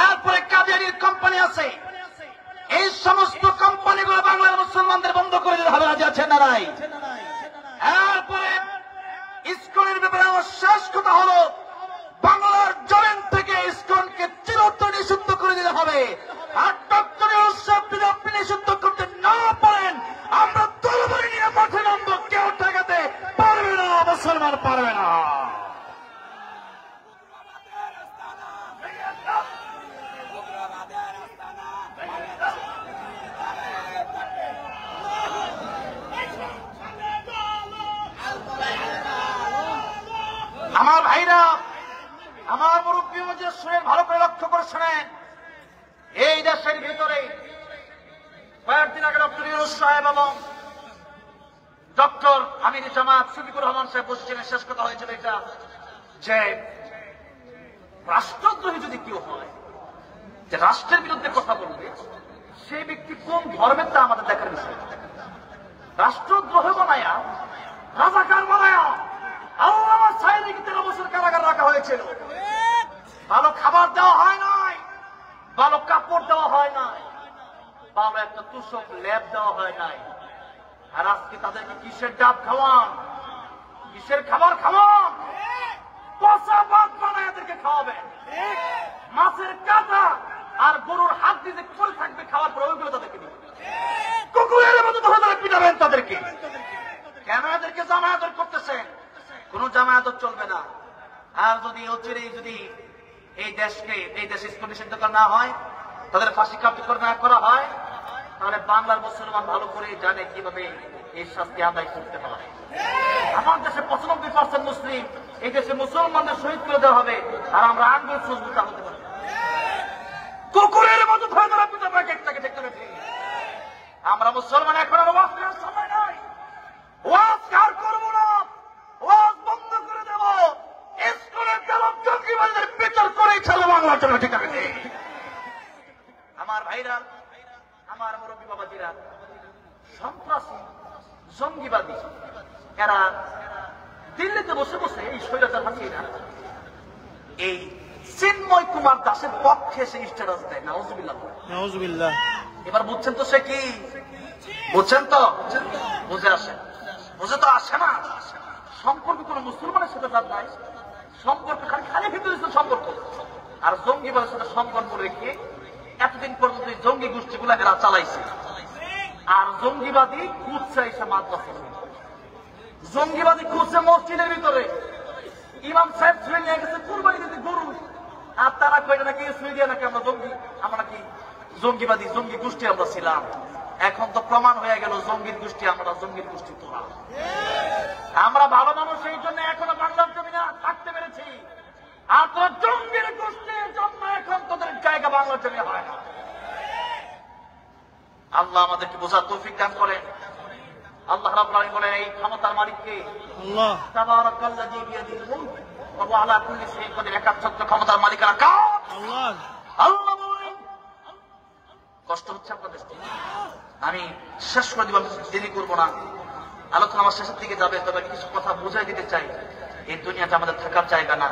[SPEAKER 1] এরপরে কাদিয়ানির কোম্পানি আছে, এই সমস্ত কোম্পানিগুলো বাংলার মুসলমানদের বন্ধ করে দিতে হবে, রাজি আছেন না নাই? এরপরে ইসকনের ব্যাপারে আমার শেষ কথা হলো, বাংলার জমিন থেকে ইসকনকে চিরতরে নিষিদ্ধ করে দিতে হবে। আর ডক্টরের উৎসব যদি আপনি নিষিদ্ধ করতে না পারেন, আমরা তরবারি নিয়ে মাঠে নামবো, কেউ ঠেকাতে পারবে না, মুসলমান পারবে না। আমার ভাইরা, আমার মুরব্বী মজলিস শুনে ভালো করে লক্ষ্য করে শোনেন, এই দেশের ভিতরে কয়েকদিন আগে ডক্টর ইউনূস সাহেব এবং ডক্টর আমির জামাত শফিকুর রহমান সাহেব বসেছিলেন। শেষ কথা হয়েছিল এটা যে রাষ্ট্রদ্রোহী যদি কেউ হয়, যে রাষ্ট্রের বিরুদ্ধে কথা বলবে, সেই ব্যক্তি কোন ধর্মের তা আমাদের দেখার বিষয়। রাষ্ট্রদ্রোহ বানায়া, রাজাকার বানায়া আল্লামা সাইদিকে 13 বছর কারাগার রাখা হয়েছিল। ভালো খাবার দেওয়া হয় নাই, ভালো কাপড় দেওয়া হয় নাই, ভালো একটা তুষক ল্যাব দেওয়া হয় নাই। আর আজকে তাদেরকে কিসের ডাব খাওয়ান, কিসের খাবার খাওয়ান? পচা ভাত বানায় এদেরকে খাওয়াবেন। মাছের কাঁটা আর গরুর হাত দিয়ে যে পড়ে থাকবে খাওয়ার পর ওইগুলো তাদেরকে দিবেন। কুকুরের মতো ধরে পিটাবেন তাদেরকে। কেন এদেরকে জামায়াত করতেছেন? কোন জামায়াত চলবে না। আর যদি অচিরেই যদি এই দেশে ইসকন নিষিদ্ধ না হয়, তাদের ফাঁসি কার্যকর না করা হয়, তাহলে বাংলার মুসলমান ভালো করে জানে কিভাবে এই শাস্তি আদায় করতে হয়। আমার দেশে 95% মুসলিম, এই দেশে মুসলমানদের শহীদ করে দেওয়া হবে, আর আমরা আঙ্গুল সুজবুতা হতে পারি। কুকুরের মতো ধরে ধরে পিটাবো একটাকে, দেখতে পেয়েছি। আমরা মুসলমান এখন আর ওয়াজ করার সময় নাই, ওয়াজ আর করবো না, ওয়াজ বন্ধ করে দেব। ইসকনের তরফ জঙ্গিবাদের বিচার করেই ছাড়বো বাংলার জন্য, ঠিক আছে? আমার ভাইরা, আমার মুরব্বী বাবাজিরা, সন্ত্রাসী জঙ্গিবাদী এরা দিল্লিতে বসে বসে এই স্বৈরাচার হাসিনা এই চিন্ময় কুমার দাসের পক্ষে সে স্ট্যাটাস দেয়। নাউজুবিল্লাহ। এবার বুঝছেন তো সে কি? বুঝছেন তো? বুঝে আসে? বুঝে তো আসে না। সম্পর্ক কোন মুসলমানের সাথে তার নাই, সম্পর্ক খালি ভিতরে সম্পর্ক। আর জঙ্গিবাদের সাথে সম্পর্ক রেখে এতদিন পর্যন্ত জঙ্গি গোষ্ঠীগুলা এরা চালাইছে। আর জঙ্গিবাদী খুঁজছে এসে মাদ্রাসা, জঙ্গিবাদী খুঁজছে মসজিদের ভিতরে। ইমাম সাহেব ছুঁয়ে নিয়ে গেছে কুরবানি দিতে গরু, আর তারা কয়টা নাকি ছুঁয়ে দিয়ে নাকি আমরা জঙ্গি, আমরা নাকি জঙ্গিবাদী, জঙ্গি গোষ্ঠী আমরা ছিলাম। এখন তো প্রমাণ হয়ে গেল জঙ্গির গোষ্ঠী আমরা, জঙ্গির গোষ্ঠী তোরা। আমরা ভালো মানুষ, এই জন্য এখনো বাংলার জমিনে থাকতে পেরেছি। আর তো জঙ্গির গোষ্ঠীর জন্য এখন তোদের জায়গা বাংলার জমিনে হয় না। আল্লাহ আমাদেরকে বোঝার তৌফিক দান করেন। আল্লাহ রাব্বুল আলামিন বলেন, এই ক্ষমতার মালিক কে? আল্লাহ। তাবারাকাল্লাযী বিয়াদিহিল মুলক ওয়া হুয়া আলা কুল্লি শাইইন কাদির। একাচ্ছত্র ক্ষমতার মালিকানা কার? আল্লাহ। আল্লাহ বলেন। কষ্ট হচ্ছে আপনাদের? আমি শেষ করে দিব, দেরি করবো না। আলোচনা আমার শেষের দিকে যাবে, তবে কিছু কথা বুঝাই দিতে চাই। এই দুনিয়াতে আমাদের থাকার জায়গা না,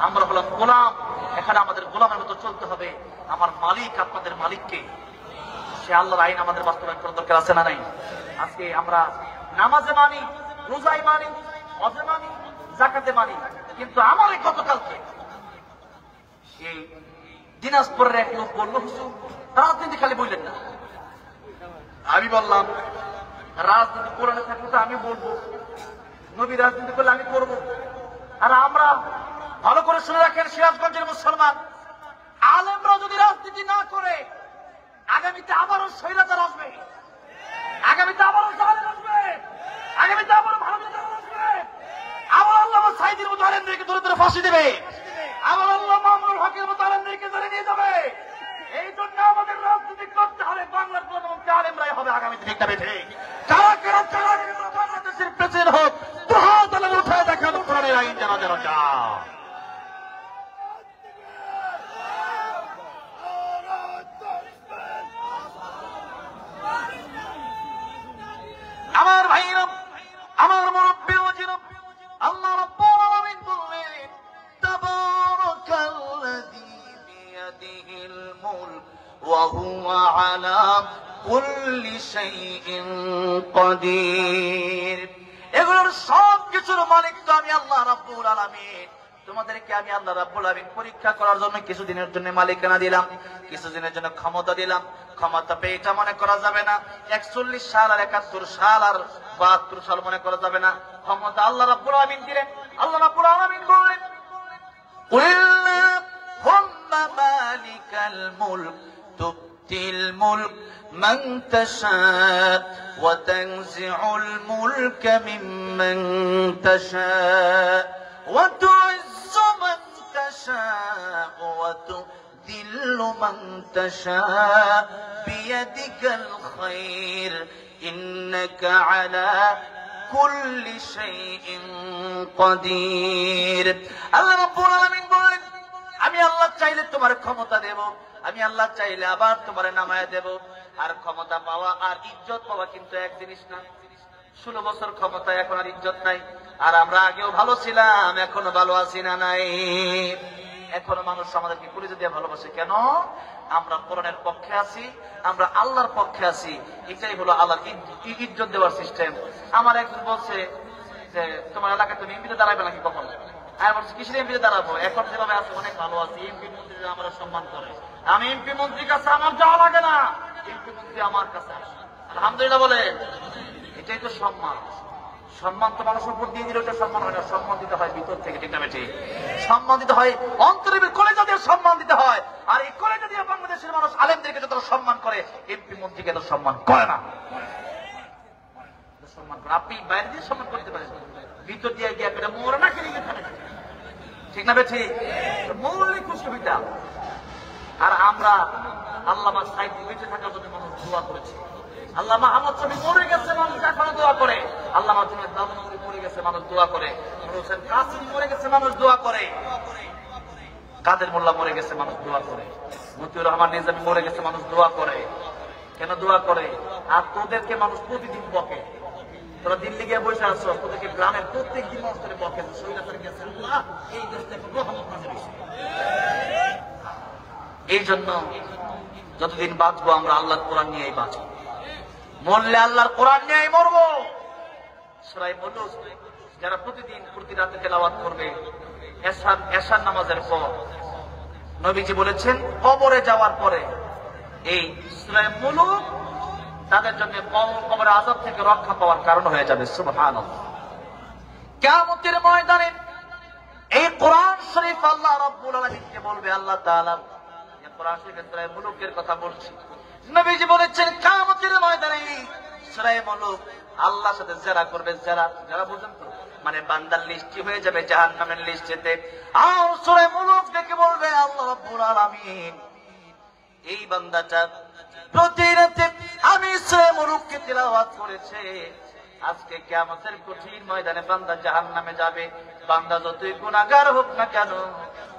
[SPEAKER 1] আমরা হলাম গোলাম। এখানে আমাদের গোলামের মতো চলতে হবে। আমার মালিক, আপনাদের মালিককে, সে আল্লাহর আইন আমাদের বাস্তবায়ন করার দরকার আছে না নাই? আজকে আমরা নামাজে মানি, রোজায় মানি, হজে মানি, যাকাতে মানি, কিন্তু আমার এই গতকালকে এই দিনাজপুরের এক লোক বলল, হুজুর রাজনীতি খালি বললেন না। আমি বললাম, রাজনীতি কোরআনে থাকলে তো আমি বলবো, নবী রাজনীতি করলে আমি করবো। আর আমরা ভালো করে শুনে রাখেন, সিরাজগঞ্জের মুসলমান আলেমরা যদি রাজনীতি না করে, আগামীতে আবারও স্বৈরাচার আসবে, আগামীতে আবারও জালেম আসবে, আগামীতে আবারও ভারত আসবে। আবার আল্লামা সাঈদীর মতো আলেমদেরকে ধরে ধরে ফাঁসি দেবে, আবার আল্লাহ মামুনুল হকের মতো আলেমদেরকে ধরে নিয়ে যাবে। এই জন্য আমাদের রাজনীতি করতে হবে, বাংলার প্রধানমন্ত্রী আলেমরাই হবে আগামীতে, ঠিক না বেঠে? বাংলাদেশের প্রেসিডেন্ট হোক, দুহাত উঠায় দেখানো কোরআনের আইন জানা যেন যা। আমার ভাইরা, আমার মুরব্বী ওয়াজিরা, আল্লাহ রাব্বুল আলামিন বললেন, তাবারাকাল্লাযী বিয়াদিহিল মুলক ওয়া হুয়া আলা কুল্লি শাইইন কাদির। এগুলোর সব কিছুর মালিক তো আমি আল্লাহ রাব্বুল আলামিন। তোমাদেরকে আমি আল্লাহ রাব্বুল আলামিন পরীক্ষা করার জন্য কিছুদিনের জন্য মালিকানা দিলাম, কিছুদিনের জন্য ক্ষমতা দিলাম। ক্ষমতা পেয়ে এটা মনে করা যাবে না 41 সাল আর 71 সাল আর 72 সাল মনে করা যাবে না। ক্ষমতা আল্লাহ রাব্বুল আলামিন দিলেন। আল্লাহ রাব্বুল আলামিন বললেন, কুল্লাহুম্মা মালিকাল মুলক তুতিল মুলক মান তাশা ওয়া তানজিউল মুলক মিম্মান তাশা ওয়া তুইজ্জু মান তাশা ওয়া তুযিল্লু মান তাশা বিয়াদিকাল খায়র ইন্নাকা আলা কুল্লি শাইইন কাদির। আল্লাহ রাব্বুল আলামিন বলেন, আমি আল্লাহ চাইলে তোমার ক্ষমতা দেব, আমি আল্লাহ চাইলে আবার তোমার নামায় দেব। আর ক্ষমতা পাওয়া আর ইজ্জত পাওয়া কিন্তু এক জিনিস না। 16 বছর ক্ষমতায়, এখন আর ইজ্জত নাই। আর আমরা আগেও ভালো ছিলাম, এখনো ভালো আছি না নাই? এখনো মানুষ আমাদেরকে কলিজা দিয়ে ভালোবাসে। কেন? আমরা কোরআনের পক্ষে আছি, আমরা আল্লাহর পক্ষে আছি। এটাই হলো আল্লাহর ইজ্জত দেওয়ার সিস্টেম। আমার একজন বলছে যে তোমার এলাকায় তুমি এমপিতে দাঁড়াবে নাকি কখন? আমি বলছি কিসের এমপিতে দাঁড়াবো, এখন যেভাবে আছে অনেক ভালো আছি। এমপি মন্ত্রীরা আমরা সম্মান করে, আমি এমপি মন্ত্রীর কাছে আমার যাওয়া লাগে না, এমপি মন্ত্রী আমার কাছে আসে। আলহামদুলিল্লাহ বলে, এটাই তো সম্মান। সম্মান তো মানুষের উপর দিয়ে দিলে ওটা সম্মান হয় না, সম্মান দিতে হয় ভিতর থেকে। ঠিক না বেঠিক? সম্মান দিতে হয় অন্তরের কলেজা দিয়ে সম্মান দিতে হয়। আর এই কলেজা দিয়ে বাংলাদেশের মানুষ আলেমদেরকে যত সম্মান করে, এমপি মন্ত্রীকে তো সম্মান করে না। সম্মান করে আপনি বাইরে দিয়ে সম্মান করতে পারেন, ভিতর দিয়ে গিয়ে একটা মোড়ে না কিনে গেছে। ঠিক না বেঠিক? মৌলিক সুবিধা। আর আমরা আল্লামা সাইদ বেঁচে থাকার জন্য মানুষ দোয়া করেছে। আল্লামা আহমদ শফি মরে গেছে, মানুষ এখনো দোয়া করে। আল্লামা জুনায়েদ বাবুনগরী মরে গেছে, মানুষ দোয়া করে। হোসেন কাসিম মরে গেছে, মানুষ দোয়া করে। কাদের মোল্লা মরে গেছে, মানুষ দোয়া করে। মতিউর রহমান নিজামী মরে গেছে, মানুষ দোয়া করে। কেন দোয়া করে? আর তোদেরকে মানুষ প্রতিদিন বকে। তোরা দিল্লি গিয়ে বসে আছো, তোদেরকে গ্রামের প্রত্যেক দিন মানুষ করে বকে। শহীদ গেছে, এই দেশটা রহমত নাজিল হয়েছে। এই জন্য যতদিন বাঁচবো আমরা আল্লাহর কোরআন নিয়েই বাঁচবো, মরলে আল্লাহর কোরআন নিয়েই মরবো। সূরা মুলুক যারা প্রতিদিন প্রতি রাতে তেলাওয়াত করবে এশার নামাজের পর, নবীজি বলেছেন কবরে যাওয়ার পরে এই সূরা মুলুক তাদের জন্য কবরের আযাব থেকে রক্ষা পাওয়ার কারণ হয়ে যাবে। সুবহানাল্লাহ। কিয়ামতের ময়দানে এই কোরআন শরীফ আল্লাহ রাব্বুল আলামিনকে বলবে, আল্লাহ তাআলা কোরআন শরীফের সূরা মুলুকের কথা বলছি, নবীজি বলেছেন কিয়ামতের ময়দানে সূরা মুলুক আল্লাহর সাথে যারা করবে, যারা বুঝেন তো, মানে বান্দার লিস্টি হয়ে যাবে জাহান্নামের লিস্টেতে। আর সূরা মুলুক দেখে বলবে আল্লাহ রাব্বুল আলামিন, এই বান্দাটা প্রতি রাতে আমি সূরা মুলুককে তিলাওয়াত করেছে, আজকে কিয়ামতের কঠিন ময়দানে বান্দা জাহান্নামে যাবে। বান্দা যতই গুনাহগার হোক না কেন,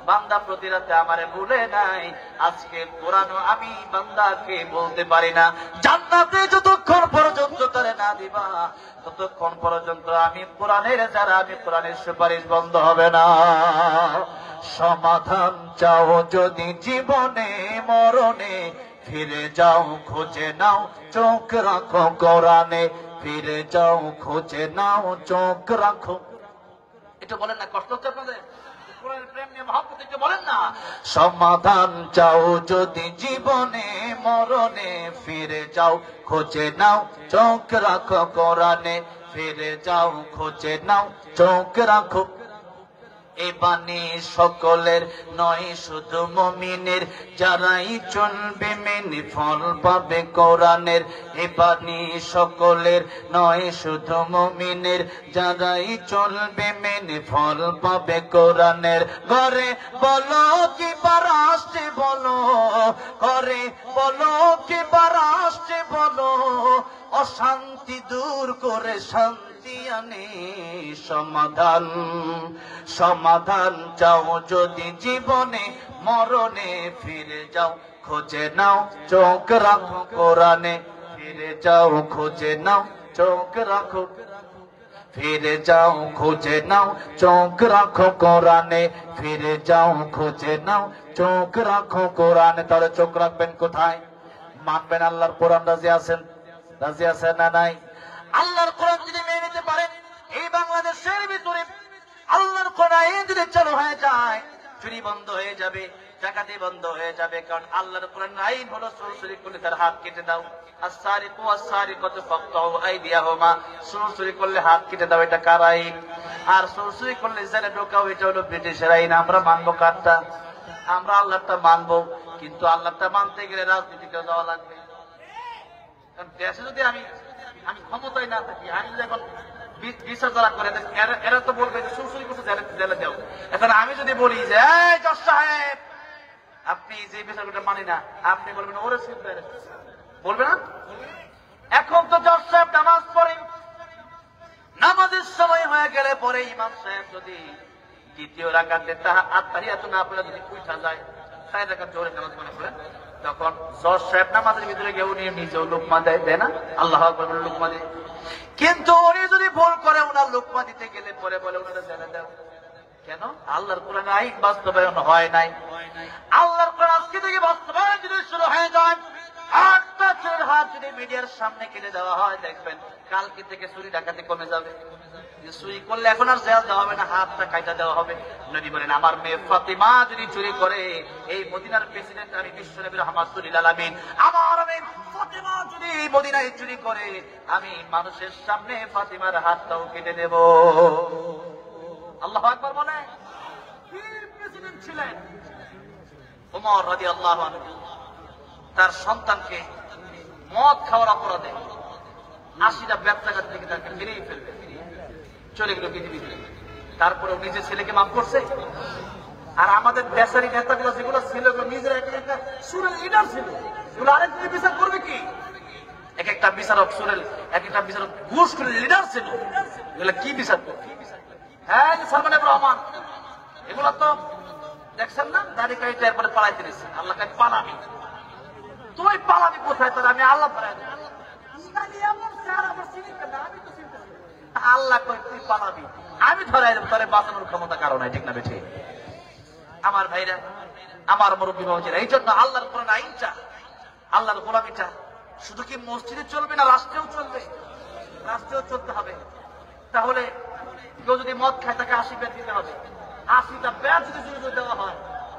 [SPEAKER 1] বান্দা প্রতি রাতে আমারে ভুলে নাই। আজকে কোরআন আমি বান্দাকে বলতে পারি না, জান্নাতে যতক্ষণ পর্যন্ত তারে না দিবা, ততক্ষণ পর্যন্ত আমি কোরআনের সুপারিশ বন্ধ হবে না। সমাধান চাও যদি জীবনে মরণে, ফিরে যাও খুঁজে নাও চোখ রাখো কোরআনে, ফিরে যাও খুঁজে নাও চোখ রাখো। এটা বলেন না, কষ্ট হচ্ছে আপনাদের? প্রেম নিয়ে মহব্বত একটু বলেন না। সমাধান চাও যদি জীবনে মরণে, ফিরে যাও খুঁজে নাও চোখ রাখো কোরআনে, ফিরে যাও খুঁজে নাও চোখ রাখো। এ বাণী সকলের নয় শুধু মুমিনের, যারাই চলবে মেনে ফল পাবে কোরআনের। এ বাণী সকলের নয় শুধু মুমিনের, যারাই চলবে মেনে ফল পাবে কোরআনের। ঘরে বলো কি রাষ্ট্রে বলো, ঘরে বলো কি রাষ্ট্রে বলো, অশান্তি দূর করে শান্তি আনে সমাধান চাও যদি জীবনে মরণে, ফিরে যাও খুঁজে নাও চোখ রাখো কোরআনে, ফিরে যাও খুঁজে নাও চোখ রাখো, ফিরে যাও খুঁজে নাও চোখ রাখো কোরআনে, ফিরে যাও খুঁজে নাও চোখ রাখো কোরআনে। তাহলে চোখ রাখবেন কোথায়? মানবেন আল্লাহর কোরআন, রাজি আছেন না নাই? আল্লাহর কোরআন যদি মেনে নিতে পারেন, এই বাংলাদেশের ভিতরে আল্লাহর কোরআন যদি চালু হয়ে যায়, চুরি বন্ধ হয়ে যাবে, ডাকাতি বন্ধ হয়ে যাবে। কারণ আল্লাহর কোরআন আইন হলো চুরি করলে তার হাত কেটে দাও। আস-সারিকু ওয়াস-সারিকাতু ফাকতাউ আইদিয়াহুমা, চুরি করলে হাত কেটে দাও, এটা কার আইন? আর চুরি করলে জেলে ঢোকাও, এটা হলো ব্রিটিশের আইন। আমরা মানবো কারটা? আমরা আল্লাহটা মানবো, কিন্তু আল্লাহটা মানতে গেলে রাজনীতিতে যাওয়া লাগবে। কারণ দেশে যদি আমি ক্ষমতায় না থাকি, আমি যদি এখন বিচার যারা করে এরা তো বলবে যে চুরি করছে জেলে দাও। এখন আমি যদি বলি যে এই জজ সাহেব আপনি যে বিচারটা মানি না, আপনি বলবেন ওরে বলবে না? এখন তো জজ সাহেব নামাজ পড়ে, নামাজের সময় হয়ে গেলে পরে ইমাম সাহেব যদি দ্বিতীয় রাকাতে আত্তাহিয়াতু না পড়ে যদি উঠা যায়, 4 রাকাত জোহরের নামাজ মনে করেন, তখন জজ সাহেব নামাজের ভিতরে গিয়ে উনি নিজেও লুকমা দেয় না? আল্লাহু আকবার বলে লুকমা দেয়।
[SPEAKER 2] কিন্তু উনি যদি ভুল করে ওনার লোকমা দিতে গেলে পরে বলে ওনারা জেলে দাও। কেন? আল্লাহর কোরআনে আইন বাস্তবায়ন হয় নাই। আল্লাহর কোরআন আজকে থেকে বাস্তবায়ন যদি শুরু হয়ে যায়, একটা চোরের হাত যদি মিডিয়ার সামনে কেটে দেওয়া হয়, দেখবেন কালকে থেকে চুরি ডাকাতি কমে যাবে। চুরি করলে এখন আর জেল দেওয়া হবে না, হাতটা কাটা দেওয়া হবে। নবী বলেন, আমার মেয়ে ফাতিমা যদি চুরি করে, এই মদিনার প্রেসিডেন্ট আমি বিশ্বনবী রাহমাতুল লিল আলামিন, আমার মেয়ে ফাতিমা যদি এই মদিনায় চুরি করে, আমি মানুষের সামনে ফাতিমার হাতটাও কেটে দেব। আল্লাহু আকবার বলে। কি প্রেসিডেন্ট ছিলেন? ওমর রাদিয়াল্লাহু আনহু তার সন্তানকে মদ খাওয়ার অপরাধে 80টা ব্যবসাঘাত থেকে তাকে ফিরিয়ে ফেলবে, চলে গেল পৃথিবীতে। তারপরে নিজের ছেলেকে মাফ করছে। আর আমাদের দেশের নেতাগুলো যেগুলো ছিল, নিজের একটা সুরের লিডার ছিল, এগুলো আরেকদিন বিচার করবে কি? এক একটা বিচারক সুরের, এক একটা বিচারক ঘুষ করে লিডার ছিল, এগুলো কি বিচার করবে? হ্যাঁ, সালমান এফ রহমান এগুলো তো দেখছেন না, দাড়ি কাইতে এরপরে পালাইতে দিচ্ছে। আল্লাহ কাছে পালাবি, তুই পালাবি কোথায়? তাহলে আমি আল্লাহ আল্লাহ কই তুই পালাবি, আমি ধরাই দেবো, তাহলে বাঁচানোর ক্ষমতা কারো নাই। ঠিক না বেঠে? আমার ভাইরা, আমার মুরব্বী বাবাজিরা, এই জন্য আল্লাহর কোরআন আইনটা, আল্লাহর গোলামিটা শুধু কি মসজিদে চলবে না, রাষ্ট্রেও চলবে? রাষ্ট্রেও চলতে হবে। তাহলে কেউ যদি মদ খায় তাকে 80 ব্যাট দিতে হবে। 80টা ব্যাট যদি জুড়ে দেওয়া হয়,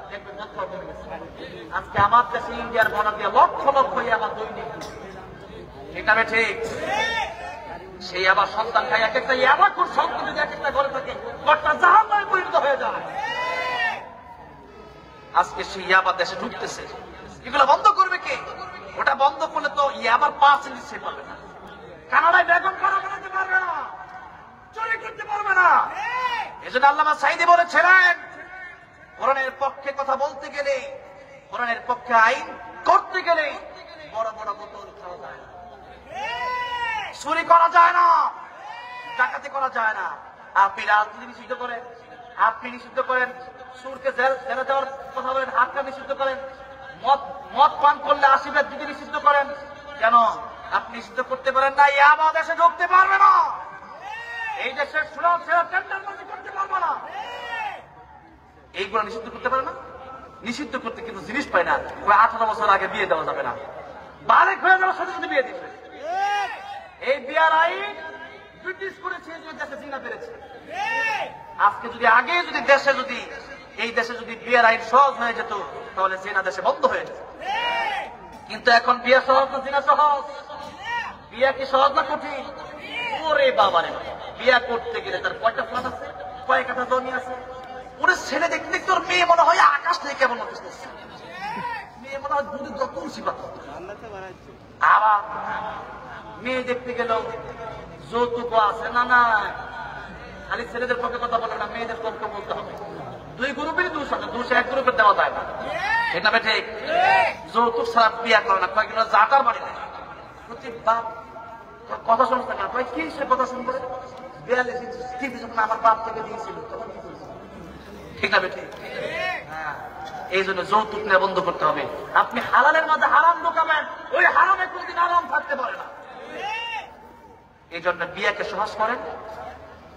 [SPEAKER 2] দেখবেন মদ খাওয়া কমে গেছে। আজকে আমার দেশে ইন্ডিয়ার বর্ডার দিয়ে লক্ষ লক্ষ আমার দৈনিক, ঠিক না ঠিক? সেই আবার সন্তান খায়, এক একটা ইয়াবাকুর সন্তান যদি এক একটা ঘরে থাকে, ঘরটা জাহান্নামে পরিণত হয়ে যায়। আজকে সেই ইয়াবা দেশে ঢুকতেছে, এগুলো বন্ধ করবে কে? ওটা বন্ধ করলে তো ইয়াবার 5% সে পাবে না। কানাডায় বেগম করা বানাতে পারবে না, চুরি করতে পারবে না। এজন্য আল্লামা সাঈদী বলেছিলেন, কোরআনের পক্ষে কথা বলতে গেলে, কোরআনের পক্ষে আইন করতে গেলে বড় বড় বোতল খাওয়া যায় না, চুরি করা যায় না, ডাকাতি করা যায় না। আপনি রাজনীতি নিষিদ্ধ করেন, আপনি নিষিদ্ধ করেন, সুরকে জেলে দেওয়ার কথা বলেন, হাতটা নিষিদ্ধ করেন, মদ পান করলে 80 ব্যাট যদি নিষিদ্ধ করেন, কেন আপনি নিষিদ্ধ করতে পারেন না? ইয়াবা দেশে ঢুকতে পারবে না, এই দেশের সুরাত ছেড়ে টেন্ডারবাজি করতে পারবে না। এইগুলো নিষিদ্ধ করতে পারে না? নিষিদ্ধ করতে কিন্তু জিনিস পায় না। 18 বছর আগে বিয়ে দেওয়া যাবে না, বালেক হয়ে যাওয়ার সাথে সাথে বিয়ে দিচ্ছে। এই বিয়ার আইন ব্রিটিশ করেছে, যে দেশে জিনা বেড়েছে। আজকে যদি আগে যদি দেশে যদি এই দেশে যদি বিয়ার আইন সহজ হয়ে যেত, তাহলে জিনা দেশে বন্ধ হয়ে যেত। কিন্তু এখন বিয়ে সহজ না জিনা সহজ? বিয়া কি সহজ না কঠিন? ওরে বাবারে, বিয়া করতে গেলে তার কয়টা ফ্ল্যাট আছে, কয় কাঠা জমি আছে, ওরে ছেলে দেখতে দেখতে ওর মেয়ে মনে হয় আকাশ থেকে কেমন হচ্ছে, মেয়ে মনে হয় দুধের যত উচিত। আবার মেয়ে দেখতে গেল যৌতুক আছে না? না, খালি ছেলেদের পক্ষে কথা বলে না, মেয়েদের পক্ষে বলতে হবে। দুই গ্রুপেরই দোষ আছে, দোষ এক গ্রুপের দেওয়া যায় না। ঠিক না ঠিক? যৌতুক ছাড়া বিয়া করে না, কয়েকজন জাটার বাড়ি নেয়। প্রতি বাপ কথা শুনতে না, কয় কি সে কথা শুনবে? 42 ইঞ্চি টিভি যখন আমার বাপ থেকে দিয়েছিল, ঠিক না ঠিক? হ্যাঁ, এই জন্য যৌতুক নেওয়া বন্ধ করতে হবে। আপনি হালালের মাঝে হারাম ঢোকাবেন, ওই হারামে কোনদিন আরাম থাকতে পারে না। এই জন্য বিয়াকে সহজ করেন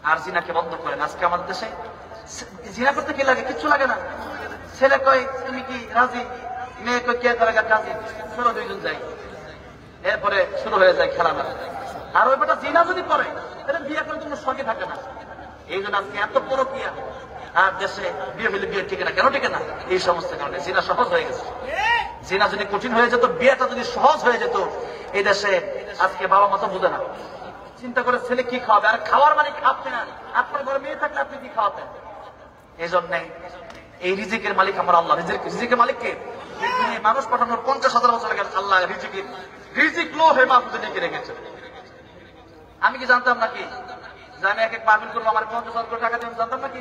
[SPEAKER 2] আর জিনাকে বন্ধ করেন। আজকে আমাদের দেশে জিনা করতে কি লাগে? কিচ্ছু লাগে না। ছেলে কয় তুমি কি রাজি, মেয়ে কয় কে করে রাজি, চলো দুইজন যাই, এরপরে শুরু হয়ে যায় খেলাধুলা। আর ওই বেটা জিনা যদি করে, তাহলে বিয়ে করার জন্য শখে থাকে না। এই জন্য আজকে এত পরকীয়া, আর দেশে বিয়ে হলে বিয়ে টিকে না। কেন টিকে না? এই সমস্ত কারণে। জিনা সহজ হয়ে গেছে। জিনা যদি কঠিন হয়ে যেত, বিয়েটা যদি সহজ হয়ে যেত, এই দেশে আজকে বাবা মা তো বুঝে না, চিন্তা করে ছেলে কি খাওয়াবে। আর খাওয়ার মানে খাওয়াতে না, আপনার ঘরে মেয়ে থাকলে আপনি কি খাওয়াতেন? এই জন্যে এই রিজিকের মালিক আমার আল্লাহ। রিজিকের মালিককে মানুষ পাঠানোর 50,000 বছর আগে আল্লাহ রিজিক লো হয়ে মাহফুজে ডেকে রেখেছে। আমি কি জানতাম নাকি যে আমি এক পারমিট করবো, আমার 50,000 টাকা দিয়ে জানতাম নাকি?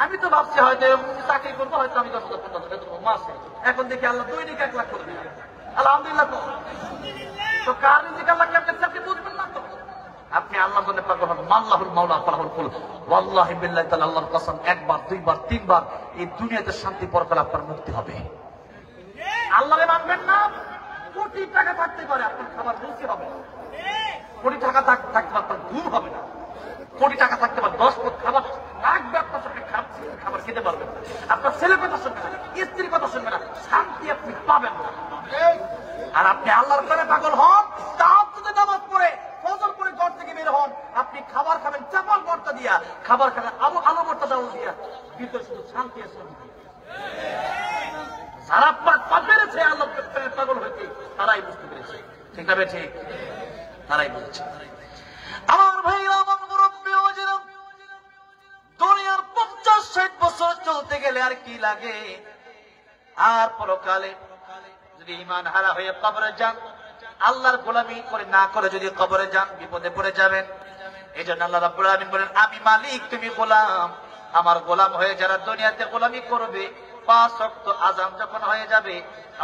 [SPEAKER 2] আমি তো ভাবছি হয়তো চাকরি করবো, হয়তো আমি 10,000 মাসে। এখন দেখি আল্লাহ দৈনিক 1 লাখ করে দিল। আলহামদুলিল্লাহ। তো কার রিজিক আল্লাহ কেমন আপনি বুঝবেন না তো? আপনি আল্লাহ বলে পাগল হবেন। মাল্লাহুল মাওলা ফালাহুল কুল। ওয়াল্লাহি বিল্লাহি তাআলা, আল্লাহর কসম, একবার দুইবার তিনবার এই দুনিয়াতে শান্তি পরকালে আপনার মুক্তি হবে। আল্লাহরে মানবেন না, কোটি টাকা থাকতে পারে, আপনার খাবার রুচি হবে।
[SPEAKER 1] কোটি টাকা থাকতে আপনার ঘুম হবে না, কোটি টাকা থাকতে পারে 10 পদ খাবার রাখবে আপনার সাথে, খাবার খেতে পারবেন, আপনার ছেলের কথা শুনবে না, স্ত্রীর কথা শুনবে না, শান্তি আপনি পাবেন না। আর আপনি আল্লাহর প্রেমে পাগল হন, তাহাজ্জুদের নামাজ পড়ে ফজর পড়ে ঘর থেকে বের হন, আপনি খাবার খাবেন চাপাল ভর্তা দিয়া, খাবার খাবেন আলু ভর্তা ডাল দিয়া, ভিতরে শুধু শান্তি আছে। যারা পেরেছে আল্লাহ প্রেমে পাগল হইতে, তারাই বুঝতে পেরেছে, ঠিক না ঠিক? তারাই বুঝেছে।
[SPEAKER 2] আমার ভাইরা, আমার মুরব্বী ওয়াজিরা, দুনিয়ার 50-60 বছর চলতে গেলে আর কি লাগে? আর পরকালে যদি ঈমান হারা হয়ে কবরে যান, আল্লাহর গোলামি করে না করে যদি কবরে যান, বিপদে পড়ে যাবেন। এইজন্য আল্লাহ রাব্বুল আলামিন বলেন, আমি মালিক, তুমি গোলাম। আমার গোলাম হয়ে যারা দুনিয়াতে গোলামি করবে, 5 ওয়াক্ত আযান যখন হয়ে যাবে,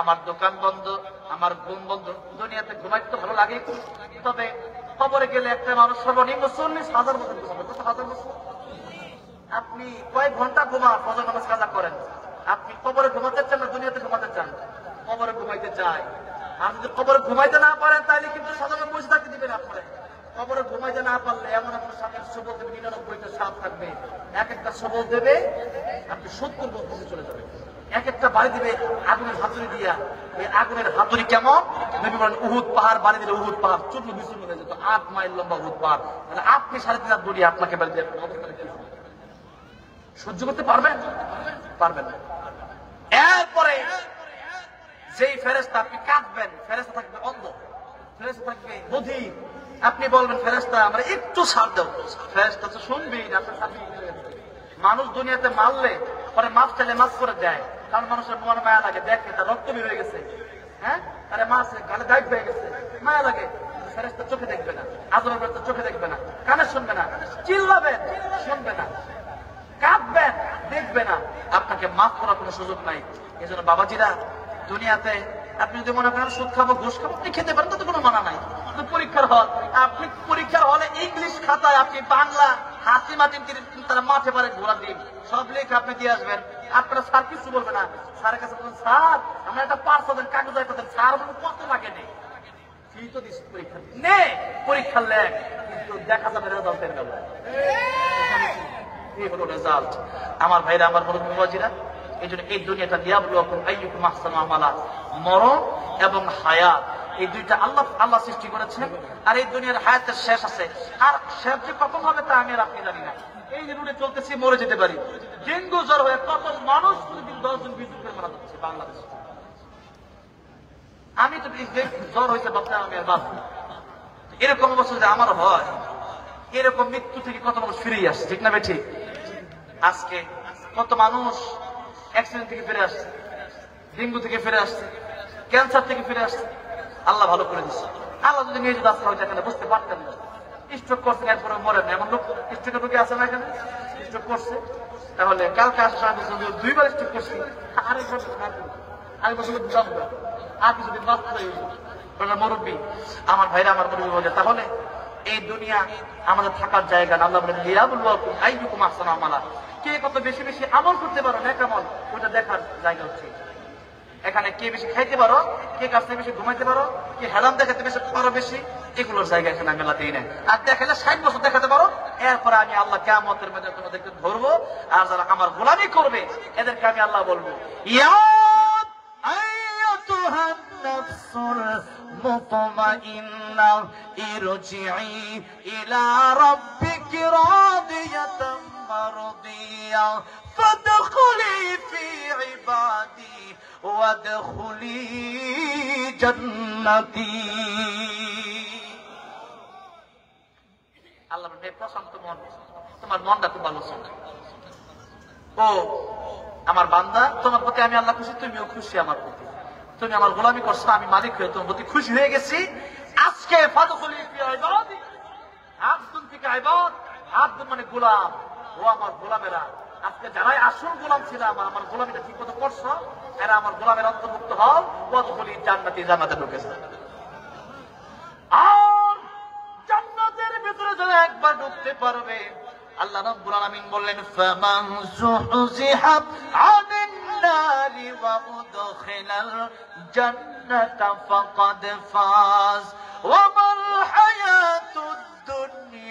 [SPEAKER 2] আমার দোকান বন্ধ, আমার ঘুম বন্ধ, দুনিয়াতে ঘুমাইতে তো ভালো লাগে, তবে কবরে গেলে একটা মানুষ সর্বনিম্ন 40,000 বছর ঘুমাবে। কত হাজার বছর? আপনি কয়েক ঘন্টা ঘুমান, ফজর নামাজ কাজা করেন, আপনি কবরে ঘুমাতে চান না দুনিয়াতে ঘুমাতে চান? কবরে ঘুমাইতে চাই। আর যদি কবরে ঘুমাইতে না পারেন, তাহলে কিন্তু সাধারণ বসে থাকতে দিবেন আপনার। কবরে ঘুমাইতে না পারলে এমন আপনার সামনে সবল দেবে, 99টা সাপ থাকবে, এক একটা সবল দেবে, আপনি 70 বছর চলে যাবেন। এক একটা বাড়ি দিবে আগুনের হাতুড়ি দিয়া। এই আগুনের হাতুড়ি কেমন? নবী বলেন, উহুদ পাহাড় বাড়ি দিলে উহুদ পাহাড় চূর্ণ বিচূর্ণ হয়ে যেত। 8 মাইল লম্বা উহুদ পাহাড়। তাহলে আপনি 3.5 হাত দূরে আপনাকে বাড়ি দিয়ে সহ্য করতে পারবেন? পারবেন না। এরপরে যেই ফেরেশতা আপনি কাঁদবেন, ফেরেশতা থাকবে অন্ধ, ফেরেশতা থাকবে বধির। আপনি বলবেন, ফেরেশতা আমরা একটু ছাড় দাও, ফেরেশতা তো শুনবেই না। মানুষ দুনিয়াতে মারলে পরে মাছ চাইলে মাছ করে দেয়, কারণ মানুষের মনে মায়া লাগে, দেখে তার রক্ত বের হয়ে গেছে, হ্যাঁ, তাহলে মাছ গালে দাগ হয়ে গেছে, মায়া লাগে। ফেরেশতা চোখে দেখবে না, আদরের ফেরেশতা চোখে দেখবে না, কানে শুনবে না, চিল্লাবেন শুনবে না, কাঁদবেন দেখবে না, আপনাকে মাফ করার কোনো সুযোগ নাই। এই জন্য বাবাজিরা, দুনিয়াতে আপনি যদি মনে করেন সুদ খাবো ঘুষ খাবো, আপনি খেতে পারেন, তাতে কোনো মানা নাই। কিন্তু পরীক্ষার হল, আপনি পরীক্ষার হলে ইংলিশ খাতায় আপনি বাংলা হাসি মাতিম তারা মাঠে পারে ঘোরা দিন সব লিখে আপনি দিয়ে আসবেন, আপনারা স্যার কিছু বলবে না। স্যারের কাছে বলবেন, স্যার আমরা একটা 5,000 কাগজ পাতেন, স্যার বলবেন কত লাগে নেই, কি তো দিস পরীক্ষা নে, পরীক্ষার লেখ, কিন্তু দেখা যাবে রেজাল্টের বেলা। এই হলো রেজাল্ট। আমার ভাইরা, আমার মুরব্বী বাবাজিরা, এই জন্য এই দুনিয়াটা লিয়াবলুয়াকুম আইয়ুকুম আহসানু আমালা, মরণ এবং হায়াত, এই দুইটা আল্লাহ সৃষ্টি করেছেন। আর এই দুনিয়ার হায়াতের শেষ আছে, আর শেষ যে কখন হবে তা আমি আর আপনি জানি না। এই যে রুটে চলতেছি, মরে যেতে পারি। ডেঙ্গু জ্বর হয়ে কত মানুষ প্রতিদিন 10 জন 20 জন করে মারা যাচ্ছে বাংলাদেশে। আমি তো জ্বর হয়েছে বাচ্চা, আমি আর বাঁচব। এরকম অবস্থা যদি আমার হয়, এরকম মৃত্যু থেকে কত মানুষ ফিরে আসছে, ঠিক না বেঠিক? আজকে কত মানুষ অ্যাক্সিডেন্ট থেকে ফিরে আসছে, ডেঙ্গু থেকে ফিরে আসছে, ক্যান্সার থেকে ফিরে আসছে। আল্লাহ ভালো করে দিচ্ছে। আল্লাহ যদি নিয়ে যদি আসতে হয়, এখানে বুঝতে পারতেন না। স্ট্রোক করছেন, এরপরে মরেন। এমন লোক স্ট্রোকের রোগী আছে না এখানে? স্ট্রোক করছে, তাহলে কালকে আসা 2বার স্ট্রোক করছি, আরেক বছর বুঝাবো আর কিছুদিন বাঁচতে মুরব্বী। আমার ভাইরা, আমার মুরব্বী বলে, তাহলে এই দুনিয়া আমাদের থাকার জায়গা না। আল্লাহ বলেন, লিয়াবলুয়াকুম আইয়ুকুম আহসানু আমালা, কে কত বেশি বেশি আমল করতে পারো, নেক আমল, ওটা দেখার জায়গা হচ্ছে এখানে। কে বেশি খাইতে পারো, কে কাছ থেকে বেশি ঘুমাইতে পারো, কে হেরাম দেখাতে বেশি পারো বেশি, এগুলোর জায়গা এখানে আমি আল্লাহ দিই না। আর দেখালে 60 বছর দেখাতে পারো, এরপরে আমি আল্লাহ কিয়ামতের মধ্যে তোমাদেরকে ধরবো। আর যারা আমার গোলামি করবে, এদেরকে আমি আল্লাহ বলবো, ইয়া আইয়াতুহান নাফসুল মুতমাইন্নাহ ইরজিই ইলা রাব্বিকি রাদিয়াতাম মারদিয়া ফাদখুলি ফি ইবাদি ওয়াদখুলি জান্নাতি। আল্লাহ বলে, প্রশান্ত মন, তোমার মনটা খুব ভালো ছিল। ও আমার বান্দা, তোমার প্রতি আমি আল্লাহ খুশি, তুমিও খুশি আমার প্রতি। তুমি আমার গোলামি করছো, আমি মালিক হয়ে তোমার প্রতি খুশি হয়ে গেছি। আজকে ফাদখুলি ফি ইবাদি, আব্দুন থেকে ইবাদ, আব্দুন মানে গোলাম, ও আমার গোলামেরা। আজকে যারাই আসল গোলাম ছিল, আমার গোলামিটা ঠিক মতো করছো, এরা আমার গোলামের অন্তর্ভুক্ত হও, ওয়াদখুলি জান্নাতি, জান্নাতে ঢুকেছে। আর জান্নাতের ভিতরে যারা একবার ঢুকতে পারবে, আল্লাহ রাব্বুল আলামিন বললেন, ফামান যুহজিহা আনিন নারি ওয়া উদখিলাল জান্নাতা ফাকাদ ফাজ ওয়া মাল হায়াত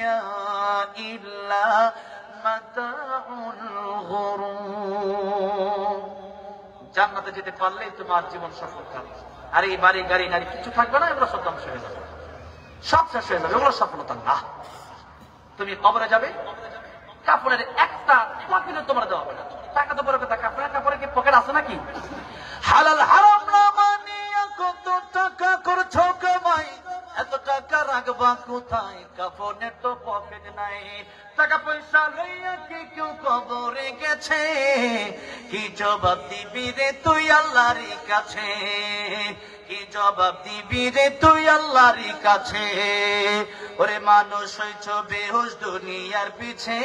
[SPEAKER 2] দুনিয়া ইল্লা মাতাউল গুরুর। জান্নাতে যেতে পারলেই তোমার জীবন সফল হবে। আর এই বাড়ি গাড়ি নারী কিছু থাকবে না, এগুলো সব ধ্বংস হয়ে যাবে, সব শেষ হয়ে যাবে, এগুলো সফলতা না। তুমি কবরে যাবে, কাপড়ের একটা পকেটে তোমার দেওয়া হবে না। টাকা তো বড় কথা, কাপড়ের কি পকেট আছে নাকি? হালাল হারাম না মানিয়া কত টাকা করছো কামাই, এত টাকা রাখবা কোথায়? কাপড়ের তো পকেট নাই। টাকা পয়সা লইয়া কি কেউ কবরে গেছে? কি জবাব দিবি রে তুই আল্লাহর কাছে? কি জবাব দিবি রে তুই আল্লাহর কাছে? ওরে মানুষ হইছ বেহুশ দুনিয়ার পিছে,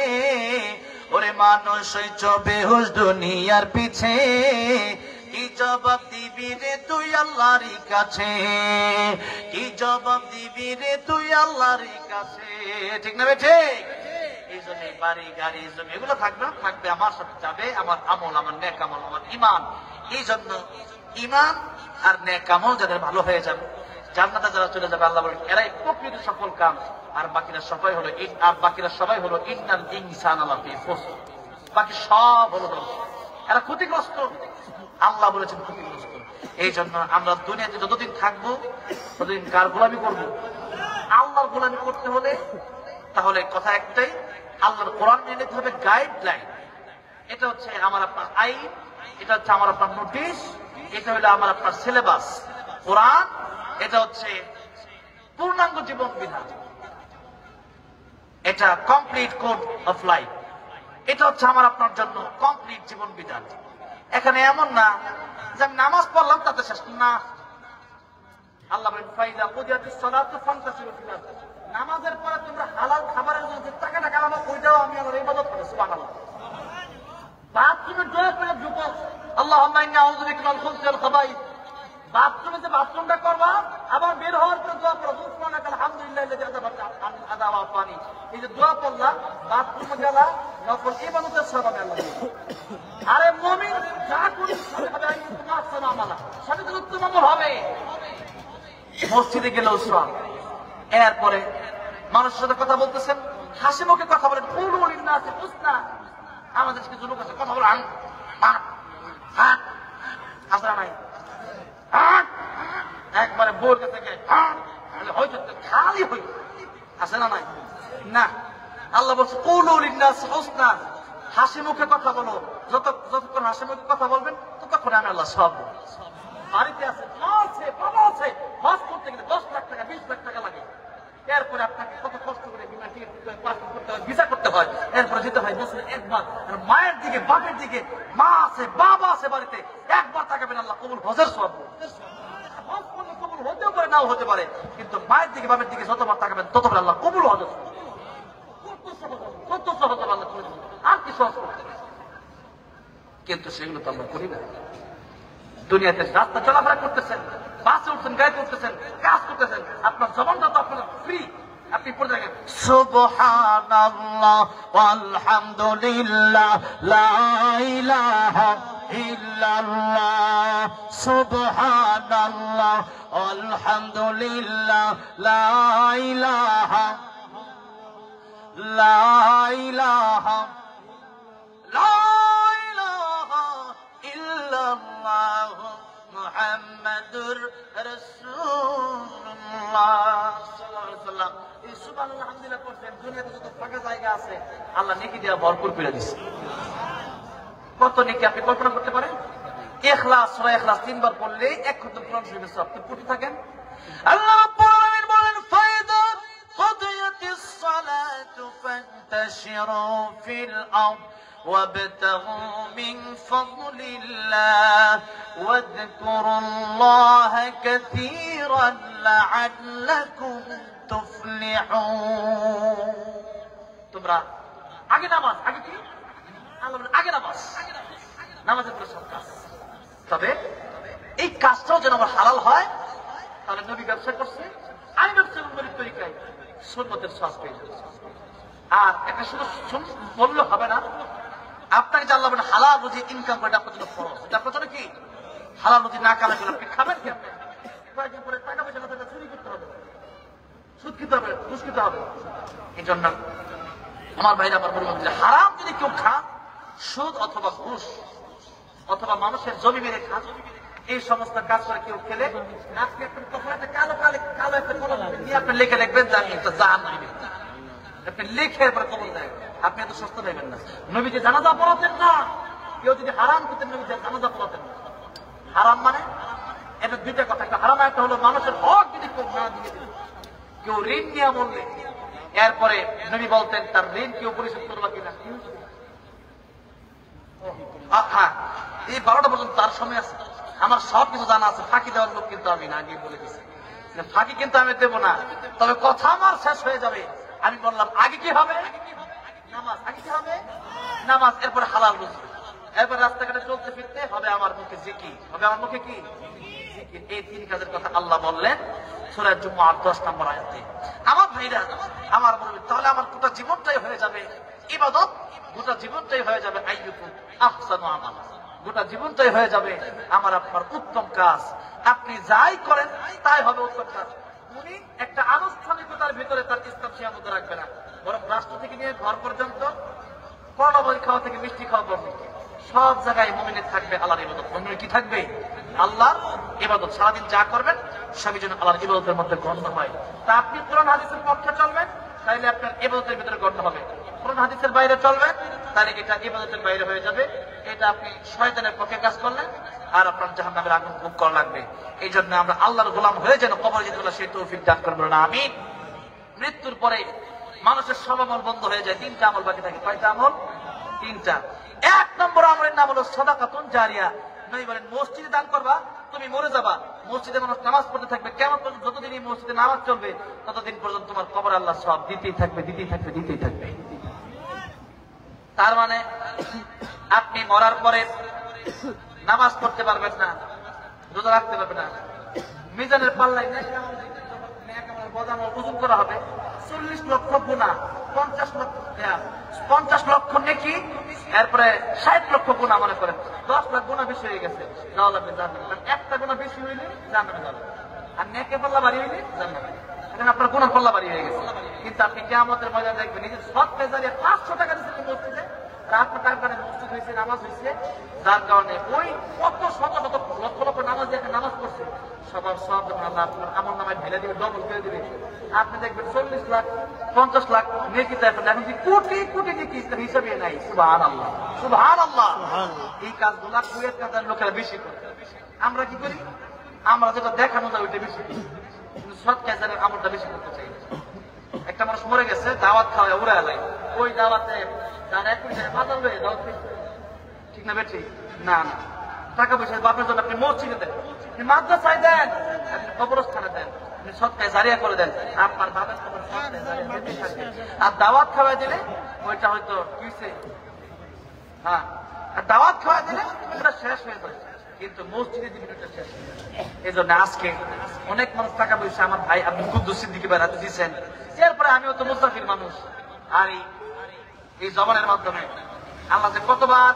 [SPEAKER 2] ওরে মানুষ হইছ বেহুশ দুনিয়ার পিছে। কি জবাব দিবি রে তুই আল্লাহর কাছে? কি জবাব দিবি রে তুই আল্লাহর কাছে? ঠিক না ঠিক? এই জন্য বাড়ি গাড়ি জমি এগুলো থাকবে না, থাকবে আমার সাথে যাবে আমার আমল, আমার নেক আমল, আমার ইমান। এই জন্য ইমান আর নেক আমল যাদের ভালো হয়ে যাবে, জান্নাতে যারা চলে যাবে, আল্লাহ বলেন এরাই প্রকৃত সফল কাম। আর বাকিরা সবাই হলো ইন্নাল ইনসানা লাফি খুসর, বাকি সব হলো ধ্বংস, এরা ক্ষতিগ্রস্ত। আল্লাহ বলেছেন ক্ষতিগ্রস্ত। এই জন্য আমরা দুনিয়াতে যতদিন থাকবো ততদিন কার গোলামি করবো? আল্লাহর গোলামি করতে হলে তাহলে কথা একটাই, আল্লাহর কোরআন মেনে নিতে হবে গাইডলাইন। এটা হচ্ছে আমার আপনার আইন, এটা হচ্ছে আমার আপনার নোটিশ, এটা হলো আমার আপনার সিলেবাস। কোরআন এটা হচ্ছে পূর্ণাঙ্গ জীবন বিধান, এটা কমপ্লিট কোড অফ লাইফ। এটা হচ্ছে আমার আপনার জন্য কমপ্লিট জীবন বিধান। এখানে এমন না যে আমি নামাজ পড়লাম তাতে শেষ না। আল্লাহ বলেন ফাইদা কুদিয়াতিস সালাতু ফান্তাসিরু ফিল আরদ, নামাজের পরে তোমরা হালাল খাবারের জন্য যে টাকাটা কামাবো ওইটাও আমি আমার ইবাদত করি। সুবহানাল্লাহ। বাথরুমে দোয়া করে ঢুকো, আল্লাহুম্মা ইন্নী আউযু বিকা মিনাল খুবুসি ওয়াল খাবাইস। বাথরুমে যে বাথরুমটা করবা, আবার বের হওয়ার পরে দোয়া করো, সুবহানাকাল হামদুলিল্লাহিল্লাযী আযাবা পানি। এই যে দোয়া করলা, বাথরুমে গেলা, নফল ইবাদতের সওয়াব আল্লাহ দিবে। আরে মুমিন যা করি সাথে তোমার সানা আমালা সাথে তো উত্তম আমল হবে। মসজিদে গেলেও সওয়াব। এরপরে মানুষের সাথে কথা বলতেছেন, হাসি মুখে কথা বলেন, কুলু লিন্নাসি হুসনা। আমাদের কিছু লোক আছে কথা বলে আসরা নাই, একবারে বোর থেকে হয়তো খালি হই আছে না নাই না। আল্লাহ বলছে কুলু লিন্নাসি হুসনা, হাসি মুখে কথা বলো। যতক্ষণ হাসি মুখে কথা বলবেন ততক্ষণ আমি আল্লাহ সব। বাড়িতে আছে, বাবা আছে, হজ করতে গেলে 10 লাখ টাকা 20 লাখ টাকা লাগে। এরপরে আপনাকে কত কষ্ট করে বিমান টিকিট করতে হয়, ভিসা করতে হয়, এরপরে যেতে হয় বছরে একবার। মায়ের দিকে বাপের দিকে, মা আছে বাবা আছে বাড়িতে, একবার তাকাবেন আল্লাহ কবুল হজের সব। হজ করলে কবুল হতেও পারে নাও হতে পারে, কিন্তু মায়ের দিকে বাপের দিকে যতবার তাকাবেন ততবার আল্লাহ কবুল হজের কত সহজ আল্লাহ করে দেবেন। আর কি সহজ করতে, কিন্তু সেগুলো তো আমরা করি না। দুনিয়াতে রাস্তা চলাফেরা করতেছেন, বাসে উঠছেন, গাড়িতে উঠতেছেন, কাজ করতেছেন, আপনার জবানটা তো আপনার ফ্রি, আপনি পড়ে থাকেন সুবহানাল্লাহ ওয়ালহামদুলিল্লাহ লা ইলাহা ইল্লাল্লাহ, সুবহানাল্লাহ ওয়ালহামদুলিল্লাহ লা ইলাহা লা ইলাহা লা ইলাহা ইল্লাল্লাহ মুহাম্মাদুর রাসূলুল্লাহ সাল্লাল্লাহু আলাইহি ওয়াসাল্লাম। এই সুবহানাল্লাহ আলহামদুলিল্লাহ করছেন, দুনিয়াতে যত ফাঁকা জায়গা আছে আল্লাহ নেকি দিয়ে ভরপুর করে দিয়েছে। কত নেকি আপনি কল্পনা করতে পারেন? ইখলাস, সূরা ইখলাস 3 বার পড়লে 1 খতম কোরআন শরীফের সওয়াব আপনি পড়তে থাকেন। আল্লাহ রাব্বুল আলামিন বলেন ফাইদা কুদিয়াতিস সালাতু ফান্তাশিরু ফিল আরদ وابتغوا من فضل الله واذكروا الله كثيرا لعلكم تفلحون। তোমরা আগে নামাজ, আগে কি আল্লাহ বলেন আগে নামাজ, নামাজের পরে সব কাজ। তবে এই কাজটাও যেন আমার হালাল হয়, তাহলে নবী ব্যবসা করছে, আমি ব্যবসা করবো তরিকায়, সুন্নতের সওয়াব পেয়ে যাবে। আর একটা শুধু বললে হবে না, আপনাকে যে আল্লাহ বলেন হালাল রুজি ইনকাম করে, আপনার জন্য ফরজ। এটা আপনার জন্য কি? হালাল রুজি না কামাই করে আপনি খাবেন কি? আপনি কয়েকদিন পরে টাকা পয়সা না থাকলে চুরি করতে হবে,
[SPEAKER 1] সুদ খেতে হবে, ঘুষ খেতে হবে। এই জন্য আমার ভাইরা, আমার বলবেন যে হারাম যদি কেউ খান, সুদ অথবা ঘুষ অথবা মানুষের জমি মেরে খান, এই সমস্ত কাজ করে কেউ খেলে, আপনি তখন একটা কালো কালো একটা কলম নিয়ে আপনি লিখে দেখবেন যে আমি একটা জাহান্নামী ব্যক্তি। আপনি লিখে এরপরে কবর দেয়, আপনি এত সস্তা দেবেন না। নবীজি জানাজা পড়াতেন না, কেউ যদি হারাম করতেন নবীজি জানাজা পড়াতেন না। হারাম মানে এটা দুইটা কথা, একটা হারাম, একটা হলো মানুষের হক যদি কেউ না দিয়ে দিল, কেউ ঋণ নিয়ে বললে, এরপরে নবী বলতেন তার ঋণ কেউ পরিশোধ করবা কিনা। হ্যাঁ, এই 12টা পর্যন্ত তার সময় আছে, আমার সব কিছু জানা আছে। ফাঁকি দেওয়ার লোক কিন্তু আমি না, আগে বলে দিচ্ছি, ফাঁকি কিন্তু আমি দেবো না। তবে কথা আমার শেষ হয়ে যাবে, আমি বললাম আগে কি হবে? নামাজ। আগে কি হবে? নামাজ। এরপরে হালাল রুজি। এরপর রাস্তাঘাটে চলতে ফিরতে হবে আমার মুখে জিকির, হবে আমার মুখে কি জিকির। এই 3 কাজের কথা আল্লাহ বললেন সূরা জুমআর 10 নম্বর আয়াতে। আমার ভাইরা, আমার বলবে তাহলে আমার গোটা জীবনটাই হয়ে যাবে ইবাদত, গোটা জীবনটাই হয়ে যাবে আইয়ুকুম আহসানু আমালা, গোটা জীবনটাই হয়ে যাবে আমার আপনার উত্তম কাজ। আপনি যাই করেন তাই হবে উত্তম কাজ। উনি একটা আনুষ্ঠানিকতার ভিতরে তার ইসলাম সীমাবদ্ধ রাখবে না, বরং রাষ্ট্র থেকে নিয়ে ঘর পর্যন্ত, করোনা বই খাওয়া থেকে মিষ্টি খাওয়া পর্যন্ত সব জায়গায় মুমিনের থাকবে আল্লাহর ইবাদত। মুমিনের কি থাকবে? আল্লাহর ইবাদত। সারাদিন যা করবেন সবই যেন আল্লাহর ইবাদতের মধ্যে গণ্য হয়। তা আপনি কোরআন হাদিসের পক্ষে চলবেন, তাইলে আপনার ইবাদতের ভিতরে গণ্য হবে। কোরআন হাদিসের বাইরে চলবেন, তাহলে এটা ইবাদতের বাইরে হয়ে যাবে। এটা আপনি শয়তানের পক্ষে কাজ করলেন, আর আপনার জাহান্নামের আগুন ভোগ করা লাগবে। এই জন্য আমরা আল্লাহর গোলাম হয়ে যেন কবরে যেতে পারি, সেই তৌফিক দান করবেন না আমিন। মৃত্যুর পরে মানুষের সব আমল বন্ধ হয়ে যায়, 3টা আমল বাকি থাকে। কয়টা আমল? 3টা। 1 নম্বর আমলের নাম হলো সাদাকাতুন জারিয়া। নবী বলেন মসজিদে দান করবা, তুমি মরে যাবা, মসজিদে মানুষ নামাজ পড়তে থাকবে, কেমন পর্যন্ত যতদিন এই মসজিদে নামাজ চলবে ততদিন পর্যন্ত তোমার কবরে আল্লাহ সব দিতেই থাকবে, দিতেই থাকবে, দিতেই থাকবে। তার মানে আপনি মরার পরে নামাজ পড়তে পারবেন না, রোজা রাখতে পারবেন না, মিজানের পাল্লায় ওজন করা হবে 40 লক্ষ গুনাহ, 50 লক্ষ নেকি, এরপরে 60 লক্ষ গুনাহ। মনে করেন 10 লাখ গুনাহ বেশি হয়ে গেছে, যাওয়া লাগবে জান্নাতে। একটা গুনাহ বেশি হইলে জান্নাতে যাবে, আর নেকের পাল্লা বাড়ি হইলে জান্নাতে। এখন আপনার গুনার পাল্লা বাড়ি হয়ে গেছে, কিন্তু আপনি কিয়ামতের ময়দানে দেখবেন নিজের সৎ জারিয়া 500 টাকা দিয়েছেন মসজিদে, রাত টাকা মসজিদ হয়েছে, নামাজ হয়েছে, যার কারণে ওই কত শত শত লক্ষ লক্ষ নামাজ দিয়ে নামাজ পড়ছে, সবার সব আল্লাহ আপনার আমল নামায় ঢেলে দিবে, ডবল করে দিবে। আপনি দেখবেন 40 লাখ 50 লাখ নেকি দেখবেন, এখন কি কোটি কোটি নেকি হিসাবে নাই। সুবহানাল্লাহ, সুবহানাল্লাহ। এই কাজগুলা কুয়েত কাজের লোকেরা বেশি করে। আমরা কি করি? আমরা যেটা দেখানো যায় ওইটা বেশি করি, কিন্তু সৎ কাজের আমলটা বেশি করতে চাই। একটা মানুষ মরে গেছে, দাওয়াত খাওয়ায় উড়ে এলাই, ওই দাওয়াতে যারা এক পয়সা বাজার হয়ে দাওয়াত খেয়েছে, ঠিক না বেঠি? না না, টাকা পয়সা বাপের জন্য আপনি মসজিদে দেন, আপনি মাদ্রাসায় দেন, আপনি কবরস্থানে দেন, আপনি সৎকায় জারিয়া করে দেন, আপনার বাবার খবর সৎকায় জারিয়া দিতেই থাকবে। আর দাওয়াত খাওয়াই দিলে ওইটা হয়তো কিসে, হ্যাঁ, আর দাওয়াত খাওয়াই দিলে ওটা শেষ হয়ে যাবে, কিন্তু মসজিদে দিবেন ওটা শেষ হয়ে যাবে। এই জন্য আজকে অনেক মানুষ টাকা পয়সা আমার ভাই আপনি কুদ্দুস সিদ্দিকী বেড়াতে দিচ্ছেন, এরপরে আমিও তো মুসাফির মানুষ, আর এই জবানের মাধ্যমে আল্লাহ যে কতবার